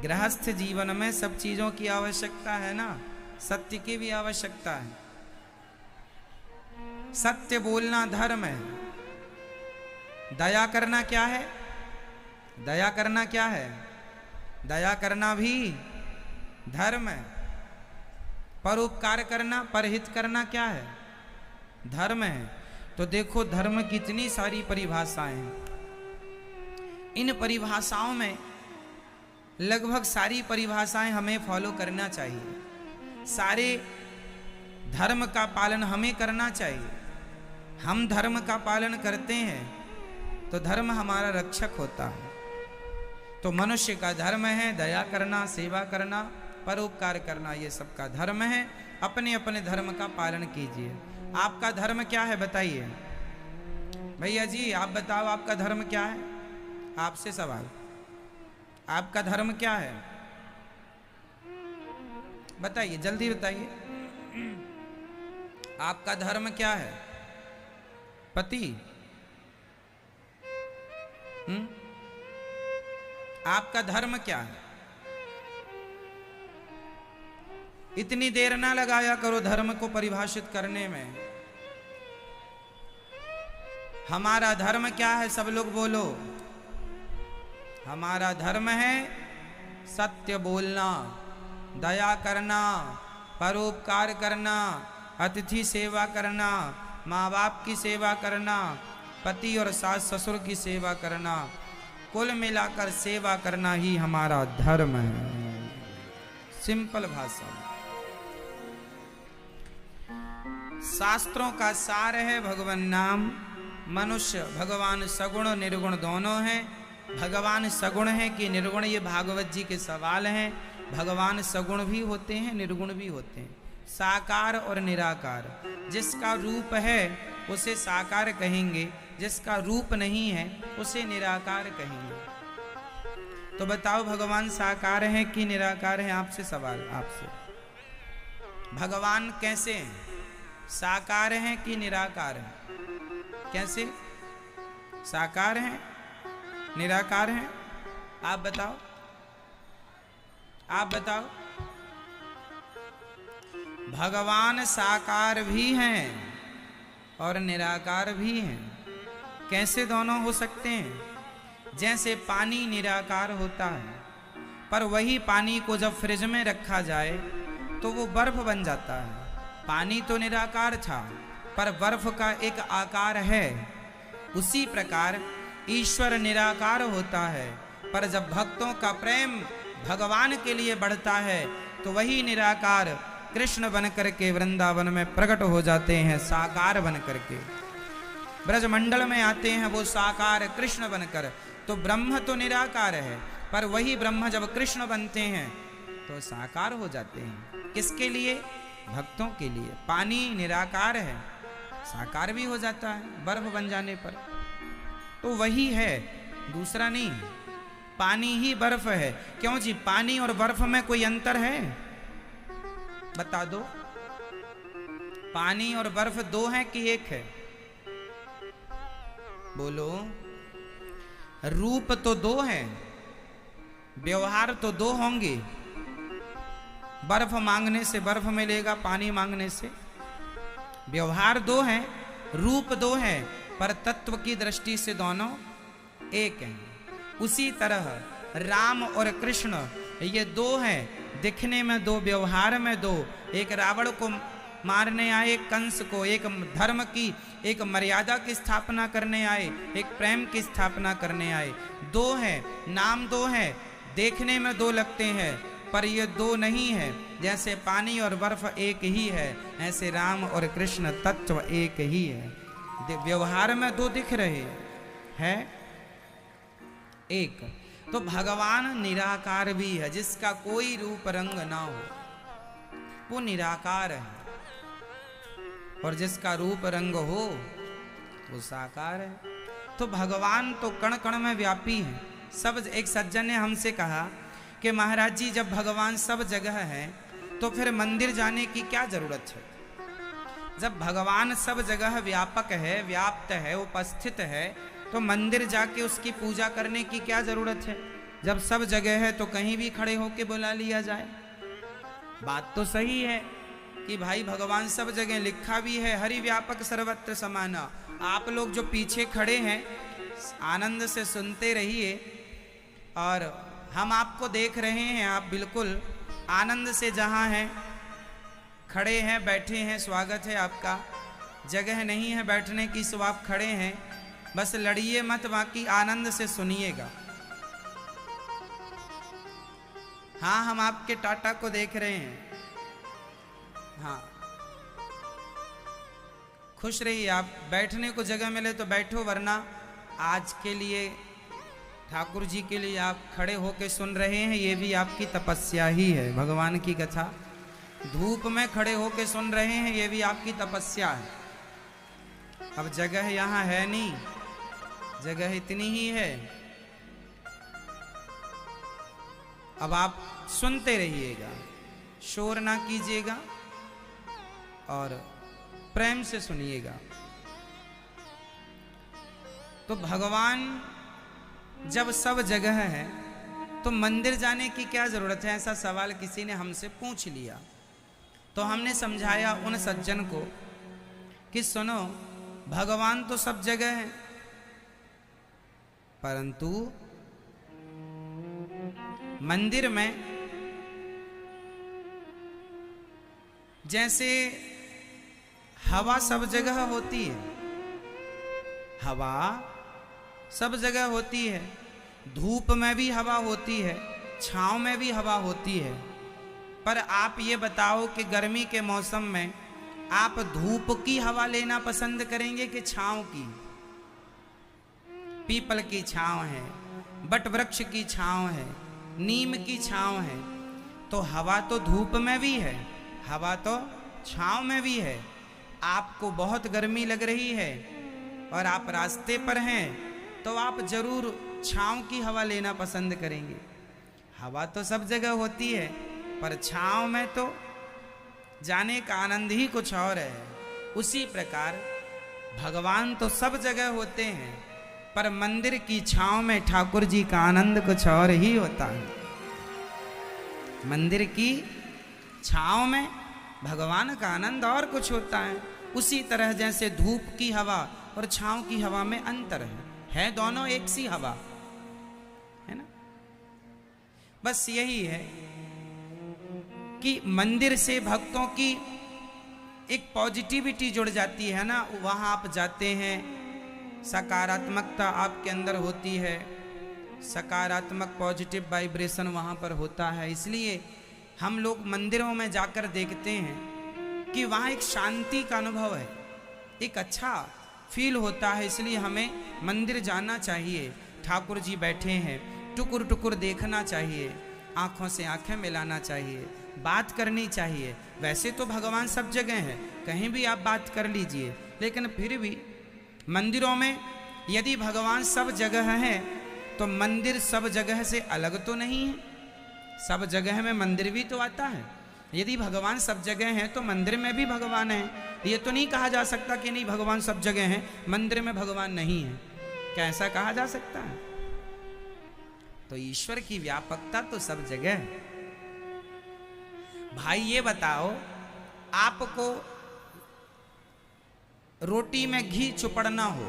गृहस्थ जीवन में सब चीजों की आवश्यकता है ना, सत्य की भी आवश्यकता है। सत्य बोलना धर्म है। दया करना क्या है? दया करना क्या है? दया करना भी धर्म है। परोपकार करना, परहित करना क्या है? धर्म है। तो देखो धर्म की इतनी सारी परिभाषाएं हैं। इन परिभाषाओं में लगभग सारी परिभाषाएं हमें फॉलो करना चाहिए। सारे धर्म का पालन हमें करना चाहिए। हम धर्म का पालन करते हैं तो धर्म हमारा रक्षक होता है। तो मनुष्य का धर्म है दया करना, सेवा करना, परोपकार करना, ये सबका धर्म है। अपने अपने धर्म का पालन कीजिए। आपका धर्म क्या है बताइए? भैया जी आप बताओ आपका धर्म क्या है? आपसे सवाल। आपका धर्म क्या है? बताइए, जल्दी बताइए। आपका धर्म क्या है? पति? आपका धर्म क्या है? इतनी देर ना लगाया करो धर्म को परिभाषित करने में। हमारा धर्म क्या है? सब लोग बोलो। हमारा धर्म है सत्य बोलना, दया करना, परोपकार करना, अतिथि सेवा करना, माँ बाप की सेवा करना, पति और सास ससुर की सेवा करना, कुल मिलाकर सेवा करना ही हमारा धर्म है। सिंपल भाषा में। शास्त्रों का सार है भगवान नाम। मनुष्य भगवान सगुण निर्गुण दोनों हैं। भगवान सगुण है कि निर्गुण, ये भागवत जी के सवाल हैं। भगवान सगुण भी होते हैं, निर्गुण भी होते हैं, साकार और निराकार। जिसका रूप है उसे साकार कहेंगे, जिसका रूप नहीं है उसे निराकार कहेंगे। तो बताओ भगवान साकार है कि निराकार है? आपसे सवाल, आपसे। भगवान कैसे हैं? साकार हैं कि निराकार हैं? कैसे? साकार हैं, निराकार हैं? आप बताओ, आप बताओ। भगवान साकार भी हैं और निराकार भी हैं। कैसे दोनों हो सकते हैं? जैसे पानी निराकार होता है, पर वही पानी को जब फ्रिज में रखा जाए तो वो बर्फ बन जाता है। पानी तो निराकार था, पर बर्फ का एक आकार है। उसी प्रकार ईश्वर निराकार होता है, पर जब भक्तों का प्रेम भगवान के लिए बढ़ता है तो वही निराकार कृष्ण बनकर के वृंदावन में प्रकट हो जाते हैं, साकार बनकर के ब्रजमंडल में आते हैं वो साकार कृष्ण बनकर। तो ब्रह्म तो निराकार है, पर वही ब्रह्म जब कृष्ण बनते हैं तो साकार हो जाते हैं। किसके लिए? भक्तों के लिए। पानी निराकार है, साकार भी हो जाता है बर्फ बन जाने पर। तो वही है, दूसरा नहीं। पानी ही बर्फ है। क्यों जी? पानी और बर्फ में कोई अंतर है? बता दो। पानी और बर्फ दो हैं कि एक है? बोलो। रूप तो दो हैं, व्यवहार तो दो होंगे। बर्फ मांगने से बर्फ मिलेगा, पानी मांगने से। व्यवहार दो हैं, रूप दो हैं, पर तत्व की दृष्टि से दोनों एक हैं। उसी तरह राम और कृष्ण ये दो हैं, दिखने में दो, व्यवहार में दो। एक रावण को मारने आए, कंस को, एक धर्म की, एक मर्यादा की स्थापना करने आए, एक प्रेम की स्थापना करने आए। दो हैं, नाम दो हैं, देखने में दो लगते हैं, पर ये दो नहीं है। जैसे पानी और बर्फ एक ही है, ऐसे राम और कृष्ण तत्व एक ही है। व्यवहार में दो दिख रहे हैं, एक। तो भगवान निराकार भी है, जिसका कोई रूप रंग ना हो, वो निराकार है। और जिसका रूप रंग हो वो साकार है। तो भगवान तो कण कण में व्यापी है। सब, एक सज्जन ने हमसे कहा कि महाराज जी, जब भगवान सब जगह है तो फिर मंदिर जाने की क्या जरूरत है? जब भगवान सब जगह व्यापक है, व्याप्त है, उपस्थित है, तो मंदिर जाके उसकी पूजा करने की क्या जरूरत है? जब सब जगह है तो कहीं भी खड़े होके बुला लिया जाए। बात तो सही है कि भाई भगवान सब जगह, लिखा भी है हरि व्यापक सर्वत्र समाना। आप लोग जो पीछे खड़े हैं आनंद से सुनते रहिए, और हम आपको देख रहे हैं। आप बिल्कुल आनंद से जहाँ हैं, खड़े हैं, बैठे हैं, स्वागत है आपका। जगह नहीं है बैठने की, सो आप खड़े हैं, बस लड़िए मत, बाकी आनंद से सुनिएगा। हाँ, हम आपके टाटा को देख रहे हैं। हाँ, खुश रहिए। आप बैठने को जगह मिले तो बैठो, वरना आज के लिए ठाकुर जी के लिए आप खड़े होके सुन रहे हैं, ये भी आपकी तपस्या ही है। भगवान की कथा धूप में खड़े होके सुन रहे हैं, ये भी आपकी तपस्या है। अब जगह यहाँ है नहीं, जगह इतनी ही है। अब आप सुनते रहिएगा, शोर ना कीजिएगा और प्रेम से सुनिएगा। तो भगवान जब सब जगह है तो मंदिर जाने की क्या जरूरत है, ऐसा सवाल किसी ने हमसे पूछ लिया। तो हमने समझाया उन सज्जन को कि सुनो, भगवान तो सब जगह है, परंतु मंदिर में जैसे हवा सब जगह होती है, हवा सब जगह होती है, धूप में भी हवा होती है, छांव में भी हवा होती है। पर आप ये बताओ कि गर्मी के मौसम में आप धूप की हवा लेना पसंद करेंगे कि छांव की? पीपल की छांव है, बट वृक्ष की छांव है, नीम की छांव है। तो हवा तो धूप में भी है, हवा तो छांव में भी है। आपको बहुत गर्मी लग रही है और आप रास्ते पर हैं, तो आप जरूर छांव की हवा लेना पसंद करेंगे। हवा तो सब जगह होती है, पर छांव में तो जाने का आनंद ही कुछ और है। उसी प्रकार भगवान तो सब जगह होते हैं, पर मंदिर की छांव में ठाकुर जी का आनंद कुछ और ही होता है। मंदिर की छांव में भगवान का आनंद और कुछ होता है। उसी तरह जैसे धूप की हवा और छांव की हवा में अंतर है दोनों एक सी हवा है ना। बस यही है कि मंदिर से भक्तों की एक पॉजिटिविटी जुड़ जाती है ना। वहाँ आप जाते हैं, सकारात्मकता आपके अंदर होती है, सकारात्मक पॉजिटिव वाइब्रेशन वहाँ पर होता है। इसलिए हम लोग मंदिरों में जाकर देखते हैं कि वहाँ एक शांति का अनुभव है, एक अच्छा फील होता है। इसलिए हमें मंदिर जाना चाहिए। ठाकुर जी बैठे हैं, टुकुर टुकुर देखना चाहिए, आँखों से आँखें मिलाना चाहिए, बात करनी चाहिए। वैसे तो भगवान सब जगह है, कहीं भी आप बात कर लीजिए, लेकिन फिर भी मंदिरों में यदि भगवान सब जगह है तो मंदिर सब जगह से अलग तो नहीं है। सब जगह में मंदिर भी तो आता है। यदि भगवान सब जगह है तो मंदिर में भी भगवान है। ये तो नहीं कहा जा सकता कि नहीं भगवान सब जगह है, मंदिर में भगवान नहीं है। क्या ऐसा कहा जा सकता है? तो ईश्वर की व्यापकता तो सब जगह है। भाई ये बताओ, आपको रोटी में घी चुपड़ना हो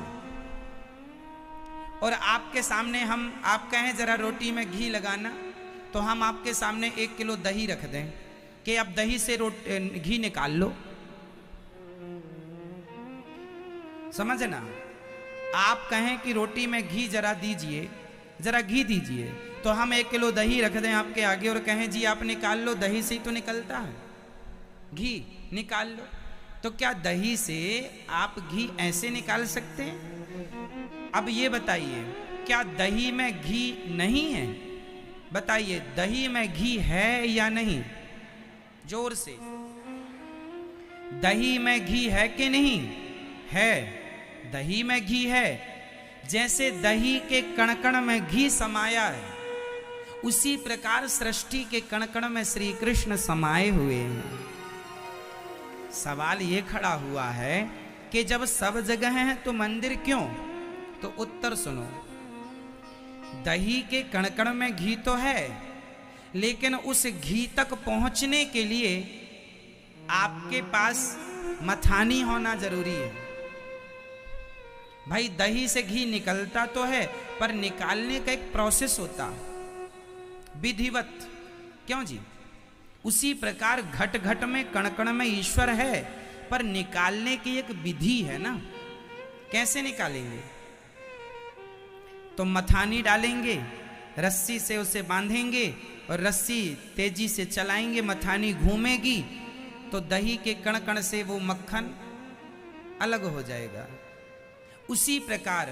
और आपके सामने आप कहें जरा रोटी में घी लगाना, तो हम आपके सामने 1 किलो दही रख दें कि अब दही से घी निकाल लो। समझना, आप कहें कि रोटी में घी जरा दीजिए, जरा घी दीजिए, तो हम 1 किलो दही रख दें आपके आगे और कहें जी आप निकाल लो, दही से ही तो निकलता है घी, निकाल लो। तो क्या दही से आप घी ऐसे निकाल सकते हैं? अब ये बताइए, क्या दही में घी नहीं है? बताइए, दही में घी है या नहीं? जोर से, दही में घी है कि नहीं है? दही में घी है। जैसे दही के कण-कण में घी समाया है, उसी प्रकार सृष्टि के कण-कण में श्री कृष्ण समाये हुए हैं। सवाल ये खड़ा हुआ है कि जब सब जगह है तो मंदिर क्यों? तो उत्तर सुनो, दही के कण-कण में घी तो है, लेकिन उस घी तक पहुंचने के लिए आपके पास मथानी होना जरूरी है। भाई दही से घी निकलता तो है, पर निकालने का एक प्रोसेस होता, विधिवत। क्यों जी? उसी प्रकार घट घट में कण कण में ईश्वर है, पर निकालने की एक विधि है ना। कैसे निकालेंगे? तो मथानी डालेंगे, रस्सी से उसे बांधेंगे और रस्सी तेजी से चलाएंगे, मथानी घूमेगी तो दही के कण कण से वो मक्खन अलग हो जाएगा। उसी प्रकार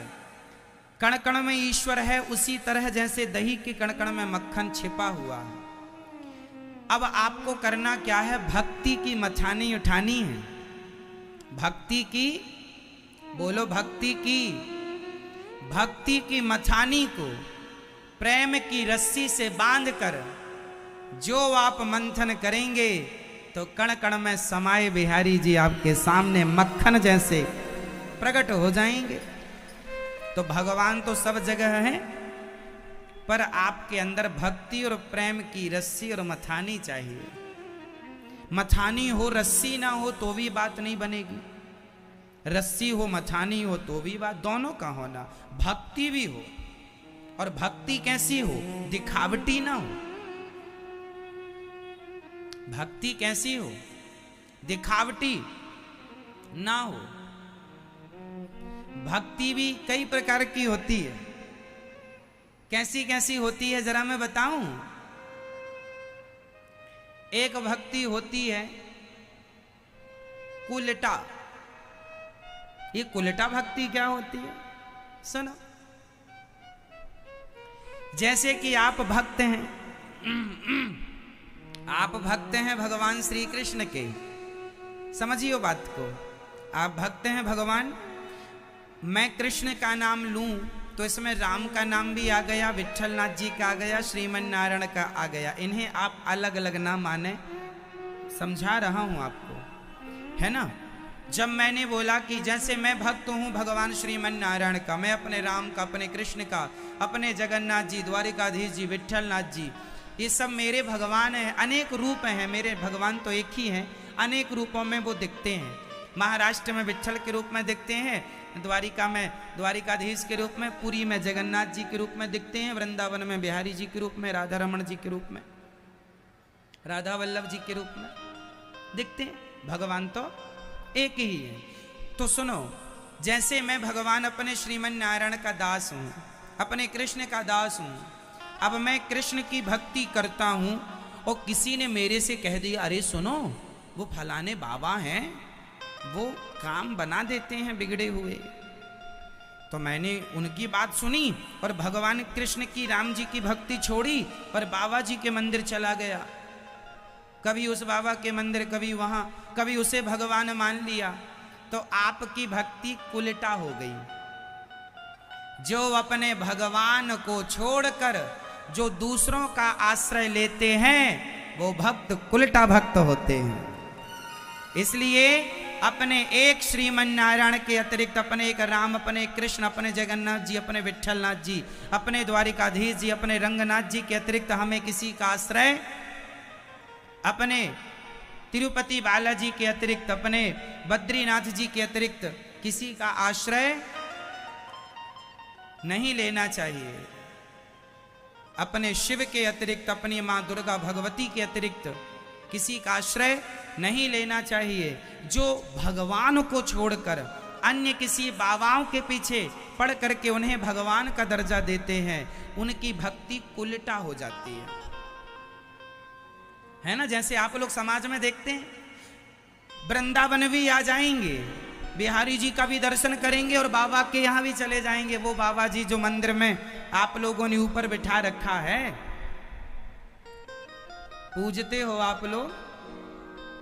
कण कण में ईश्वर है, उसी तरह जैसे दही के कण कण में मक्खन छिपा हुआ है। अब आपको करना क्या है? भक्ति की मथानी उठानी है। भक्ति की, बोलो भक्ति की, भक्ति की मथानी को प्रेम की रस्सी से बांधकर जो आप मंथन करेंगे तो कण कण में समाये बिहारी जी आपके सामने मक्खन जैसे प्रकट हो जाएंगे। तो भगवान तो सब जगह है, पर आपके अंदर भक्ति और प्रेम की रस्सी और मथानी चाहिए। मथानी हो रस्सी ना हो तो भी बात नहीं बनेगी, रस्सी हो मथानी हो तो भी बात, दोनों का होना। भक्ति भी हो, और भक्ति कैसी हो, दिखावटी ना हो। भक्ति कैसी हो, दिखावटी ना हो। भक्ति भी कई प्रकार की होती है। कैसी कैसी होती है जरा मैं बताऊं। एक भक्ति होती है कुलटा। ये कुलटा भक्ति क्या होती है, सुनो। जैसे कि आप भक्त हैं, आप भक्त हैं भगवान श्री कृष्ण के, समझियो बात को। आप भक्त हैं भगवान, मैं कृष्ण का नाम लूं तो इसमें राम का नाम भी आ गया, विट्ठलनाथ जी का आ गया, श्रीमन नारायण का आ गया। इन्हें आप अलग अलग ना माने, समझा रहा हूं आपको, है ना। जब मैंने बोला कि जैसे मैं भक्त हूं भगवान श्रीमन नारायण का, मैं अपने राम का, अपने कृष्ण का, अपने जगन्नाथ जी, द्वारिकाधीश जी, विट्ठलनाथ जी, ये सब मेरे भगवान हैं। अनेक रूप हैं, मेरे भगवान तो एक ही हैं, अनेक रूपों में वो दिखते हैं। महाराष्ट्र में विट्ठल के रूप में दिखते हैं, द्वारिका में द्वारिकाधीश के रूप में, पुरी में जगन्नाथ जी के रूप में दिखते हैं, वृंदावन में बिहारी जी के रूप में, राधा रमण जी के रूप में, राधा वल्लभ जी के रूप में दिखते हैं। भगवान तो एक ही है। तो सुनो, जैसे मैं भगवान अपने श्रीमन नारायण का दास हूं, अपने कृष्ण का दास हूं, अब मैं कृष्ण की भक्ति करता हूं और किसी ने मेरे से कह दिया, अरे सुनो वो फलाने बाबा हैं, वो काम बना देते हैं बिगड़े हुए। तो मैंने उनकी बात सुनी और भगवान कृष्ण की, राम जी की भक्ति छोड़ी और बाबा जी के मंदिर चला गया। कभी उस बाबा के मंदिर, कभी वहां, कभी उसे भगवान मान लिया। तो आपकी भक्ति उल्टा हो गई। जो अपने भगवान को छोड़कर जो दूसरों का आश्रय लेते हैं वो भक्त उल्टा भक्त होते हैं। इसलिए अपने एक श्रीमन नारायण के अतिरिक्त, अपने एक राम, अपने कृष्ण, अपने जगन्नाथ जी, अपने विट्ठलनाथ जी, अपने द्वारिकाधीश जी, अपने रंगनाथ जी के अतिरिक्त हमें किसी का आश्रय, अपने तिरुपति बालाजी के अतिरिक्त, अपने बद्रीनाथ जी के अतिरिक्त किसी का आश्रय नहीं लेना चाहिए। अपने शिव के अतिरिक्त, अपनी मां दुर्गा भगवती के अतिरिक्त किसी का आश्रय नहीं लेना चाहिए। जो भगवान को छोड़कर अन्य किसी बाबाओं के पीछे पड़ करके उन्हें भगवान का दर्जा देते हैं, उनकी भक्ति उल्टा हो जाती है ना। जैसे आप लोग समाज में देखते हैं, वृंदावन भी आ जाएंगे, बिहारी जी का भी दर्शन करेंगे और बाबा के यहां भी चले जाएंगे। वो बाबा जी जो मंदिर में आप लोगों ने ऊपर बिठा रखा है, पूजते हो आप लोग,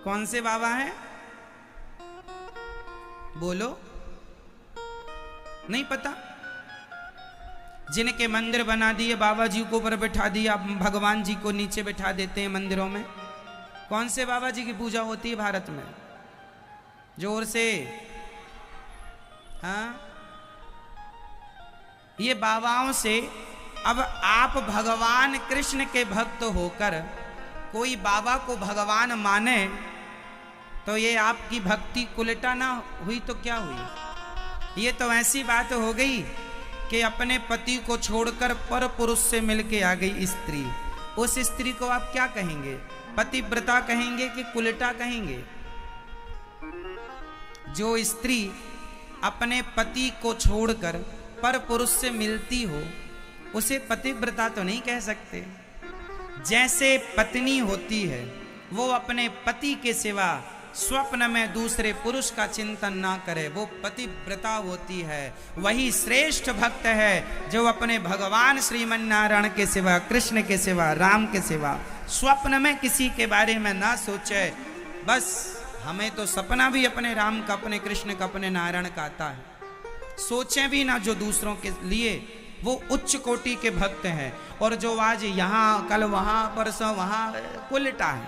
कौन से बाबा हैं बोलो, नहीं पता। जिनके मंदिर बना दिए, बाबा जी को ऊपर बिठा दिया, भगवान जी को नीचे बिठा देते हैं मंदिरों में। कौन से बाबा जी की पूजा होती है भारत में, जोर से, हाँ। ये बाबाओं से, अब आप भगवान कृष्ण के भक्त होकर कोई बाबा को भगवान माने तो ये आपकी भक्ति उल्टा ना हुई तो क्या हुई। ये तो ऐसी बात हो गई कि अपने पति को छोड़कर पर पुरुष से मिलके आ गई स्त्री। उस स्त्री को आप क्या कहेंगे, पतिव्रता कहेंगे कि उल्टा कहेंगे। जो स्त्री अपने पति को छोड़कर पर पुरुष से मिलती हो उसे पतिव्रता तो नहीं कह सकते। जैसे पत्नी होती है वो अपने पति के सिवा स्वप्न में दूसरे पुरुष का चिंतन ना करे, वो पतिव्रता होती है। वही श्रेष्ठ भक्त है जो अपने भगवान श्रीमन नारायण के सिवा, कृष्ण के सिवा, राम के सिवा स्वप्न में किसी के बारे में ना सोचे। बस हमें तो सपना भी अपने राम का, अपने कृष्ण का, अपने नारायण का आता है, सोचें भी ना जो दूसरों के लिए वो उच्च कोटि के भक्त हैं। और जो आज यहाँ कल वहाँ परसों वहाँ उल्टा है,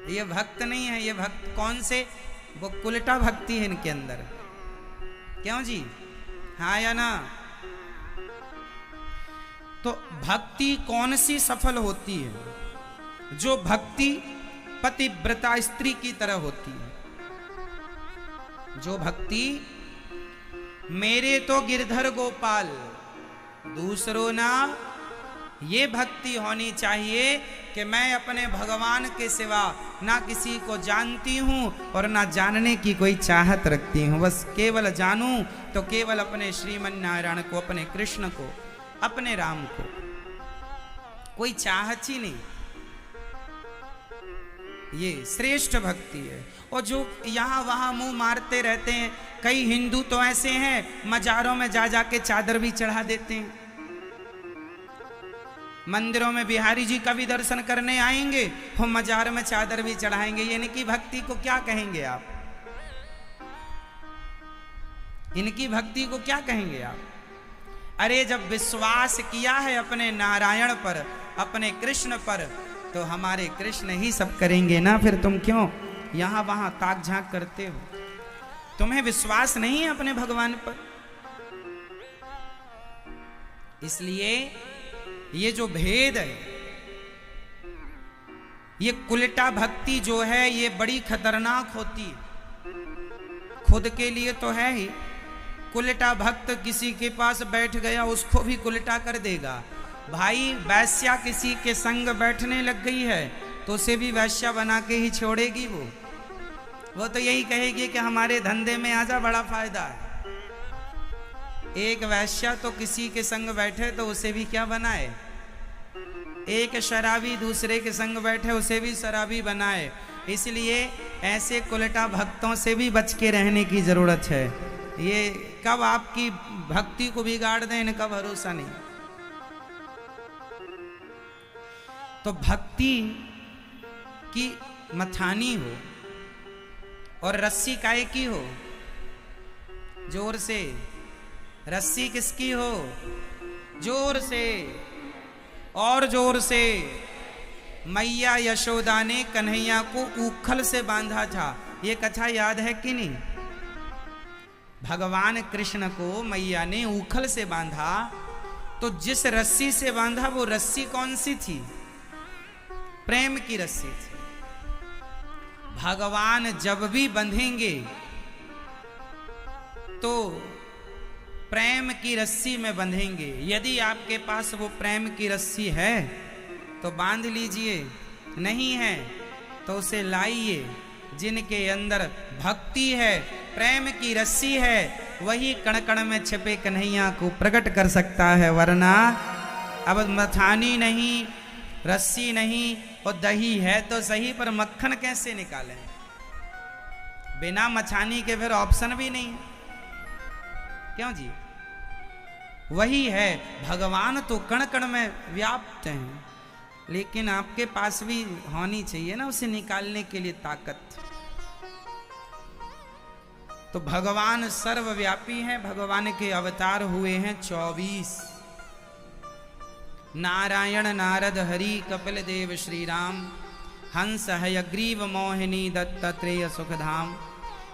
ये भक्त नहीं है। ये भक्त कौन से, वो उल्टा भक्ति है इनके अंदर। क्यों जी, हाँ या ना? तो भक्ति कौन सी सफल होती है? जो भक्ति पतिव्रता स्त्री की तरह होती है। जो भक्ति मेरे तो गिरधर गोपाल दूसरों ना, ये भक्ति होनी चाहिए कि मैं अपने भगवान के सिवा ना किसी को जानती हूं और ना जानने की कोई चाहत रखती हूं। बस केवल जानूं तो केवल अपने श्रीमन नारायण को, अपने कृष्ण को, अपने राम को, कोई चाहत ही नहीं। ये श्रेष्ठ भक्ति है। और जो यहाँ वहाँ मुंह मारते रहते हैं, कई हिंदू तो ऐसे हैं मजारों में जा जाके चादर भी चढ़ा देते हैं। मंदिरों में बिहारी जी का भी दर्शन करने आएंगे, वो मजार में चादर भी चढ़ाएंगे। ये इनकी भक्ति को क्या कहेंगे आप? इनकी भक्ति को क्या कहेंगे आप? अरे जब विश्वास किया है अपने नारायण पर, अपने कृष्ण पर, तो हमारे कृष्ण ही सब करेंगे ना। फिर तुम क्यों यहां वहां ताक झांक करते हो? तुम्हें विश्वास नहीं है अपने भगवान पर? इसलिए ये जो भेद है, ये उल्टा भक्ति जो है, ये बड़ी खतरनाक होती है। खुद के लिए तो है ही, उल्टा भक्त किसी के पास बैठ गया उसको भी उल्टा कर देगा। भाई वैश्या किसी के संग बैठने लग गई है तो उसे भी वैश्या बना के ही छोड़ेगी। वो तो यही कहेगी कि हमारे धंधे में आजा, बड़ा फायदा है। एक वैश्या तो किसी के संग बैठे तो उसे भी क्या बनाए, एक शराबी दूसरे के संग बैठे उसे भी शराबी बनाए। इसलिए ऐसे उल्टा भक्तों से भी बच के रहने की जरूरत है। ये कब आपकी भक्ति को बिगाड़ दें, इनका भरोसा नहीं। तो भक्ति की मथानी हो और रस्सी काहे की हो? जोर से, रस्सी किसकी हो? जोर से और जोर से। मैया यशोदा ने कन्हैया को ऊखल से बांधा था, ये कथा याद है कि नहीं? भगवान कृष्ण को मैया ने ऊखल से बांधा, तो जिस रस्सी से बांधा वो रस्सी कौन सी थी? प्रेम की रस्सी थी। भगवान जब भी बंधेंगे तो प्रेम की रस्सी में बंधेंगे। यदि आपके पास वो प्रेम की रस्सी है तो बांध लीजिए, नहीं है तो उसे लाइए। जिनके अंदर भक्ति है, प्रेम की रस्सी है, वही कण कण में छिपे कन्हैया को प्रकट कर सकता है। वरना अब मथानी नहीं, रस्सी नहीं और दही है तो सही, पर मक्खन कैसे निकालें? बिना मछानी के फिर ऑप्शन भी नहीं। क्यों जी? वही है, भगवान तो कण कण में व्याप्त हैं, लेकिन आपके पास भी होनी चाहिए ना उसे निकालने के लिए ताकत। तो भगवान सर्वव्यापी हैं। भगवान के अवतार हुए हैं 24। नारायण, नारद, हरि, कपिल देव, श्री राम, हंस, हयग्रीव, मोहिनी, दत्तात्रेय, सुखधाम,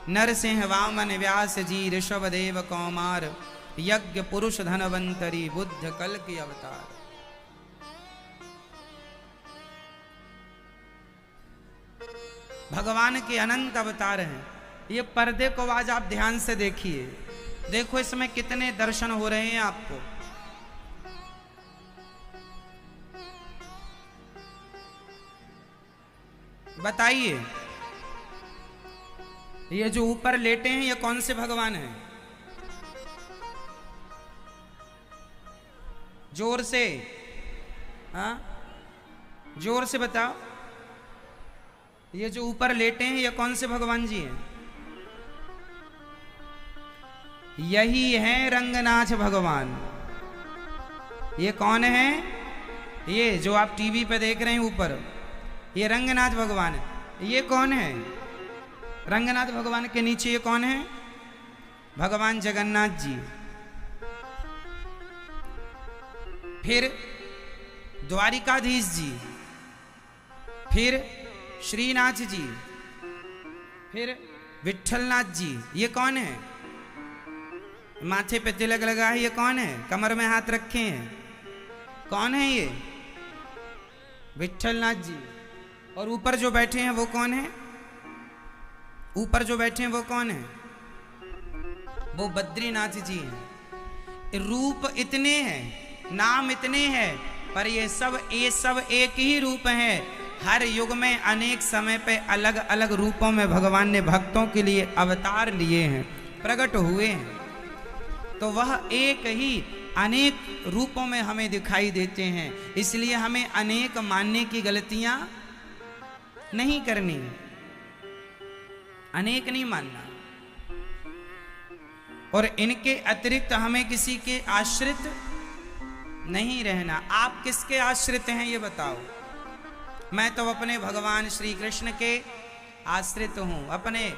नरसिंह, वामन, व्यास जी, ऋषभ देव, कौमार, यज्ञ, पुरुष, धनवंतरी, बुद्ध, कल की अवतार। भगवान के अनंत अवतार हैं। ये पर्दे को आज आप ध्यान से देखिए, देखो इसमें कितने दर्शन हो रहे हैं आपको। बताइए, ये जो ऊपर लेटे हैं ये कौन से भगवान हैं? जोर से, हाँ जोर से बताओ। ये जो ऊपर लेटे हैं ये कौन से भगवान जी हैं? यही हैं रंगनाथ भगवान। ये कौन है? ये जो आप टीवी पे देख रहे हैं ऊपर, ये रंगनाथ भगवान है। ये कौन है? रंगनाथ भगवान के नीचे ये कौन है? भगवान जगन्नाथ जी। फिर द्वारिकाधीश जी, फिर श्रीनाथ जी, फिर विट्ठलनाथ जी। ये कौन है? माथे पे तिलक लगा है, ये कौन है? कमर में हाथ रखे हैं, कौन है ये? विट्ठलनाथ जी। और ऊपर जो बैठे हैं वो कौन है? ऊपर जो बैठे हैं वो कौन है? वो बद्रीनाथ जी हैं। रूप इतने हैं, नाम इतने हैं, पर ये सब एक ही रूप है। हर युग में अनेक समय पे अलग अलग रूपों में भगवान ने भक्तों के लिए अवतार लिए हैं, प्रकट हुए हैं। तो वह एक ही अनेक रूपों में हमें दिखाई देते हैं। इसलिए हमें अनेक मानने की गलतियां नहीं करनी, अनेक नहीं मानना, और इनके अतिरिक्त हमें किसी के आश्रित नहीं रहना। आप किसके आश्रित हैं ये बताओ? मैं तो अपने भगवान श्री कृष्ण के आश्रित हूं। अपने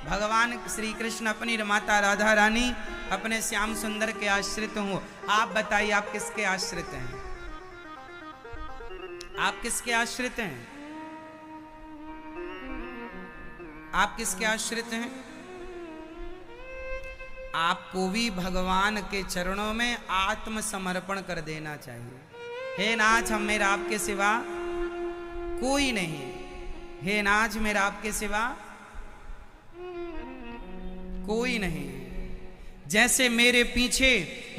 भगवान श्री कृष्ण, अपनी माता राधा रानी, अपने श्याम सुंदर के आश्रित हूं। आप बताइए, आप किसके आश्रित हैं? आप किसके आश्रित हैं? आप किसके आश्रित हैं? आपको भी भगवान के चरणों में आत्मसमर्पण कर देना चाहिए। हे नाथ, हम मेरा आपके सिवा कोई नहीं। हे नाथ, मेरा आपके सिवा कोई नहीं। जैसे मेरे पीछे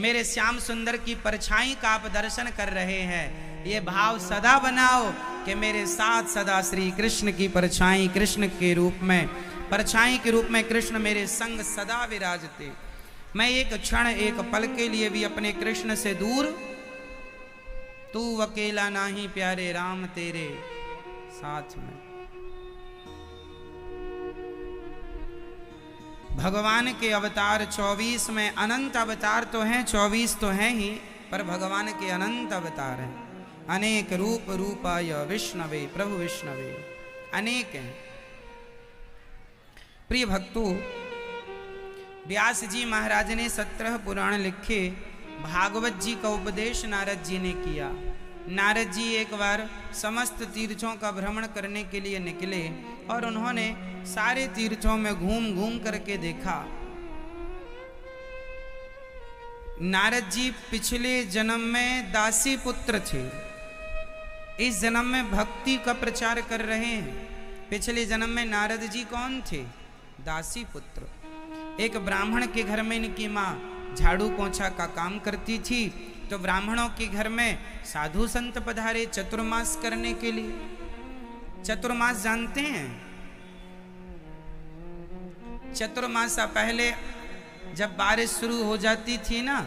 मेरे श्याम सुंदर की परछाई का आप दर्शन कर रहे हैं, ये भाव सदा बनाओ कि मेरे साथ सदा श्री कृष्ण की परछाई, कृष्ण के रूप में, परछाई के रूप में कृष्ण मेरे संग सदा विराजते। मैं एक क्षण, एक पल के लिए भी अपने कृष्ण से दूर, तू अकेला नाही प्यारे राम तेरे साथ में। भगवान के अवतार 24 में, अनंत अवतार तो हैं, 24 तो हैं ही, पर भगवान के अनंत अवतार हैं। अनेक रूप रूपाय विष्णवे, प्रभु विष्णवे, अनेक हैं। प्रिय भक्तों, व्यास जी महाराज ने 17 पुराण लिखे। भागवत जी का उपदेश नारद जी ने किया। नारद जी एक बार समस्त तीर्थों का भ्रमण करने के लिए निकले और उन्होंने सारे तीर्थों में घूम घूम करके देखा। नारद जी पिछले जन्म में दासी पुत्र थे, इस जन्म में भक्ति का प्रचार कर रहे हैं। पिछले जन्म में नारद जी कौन थे? दासी पुत्र। एक ब्राह्मण के घर में इनकी माँ झाड़ू पोंछा का काम करती थी, तो ब्राह्मणों के घर में साधु संत पधारे चतुर्मास करने के लिए। चतुर्मास जानते हैं? चतुर्मासा पहले जब बारिश शुरू हो जाती थी ना,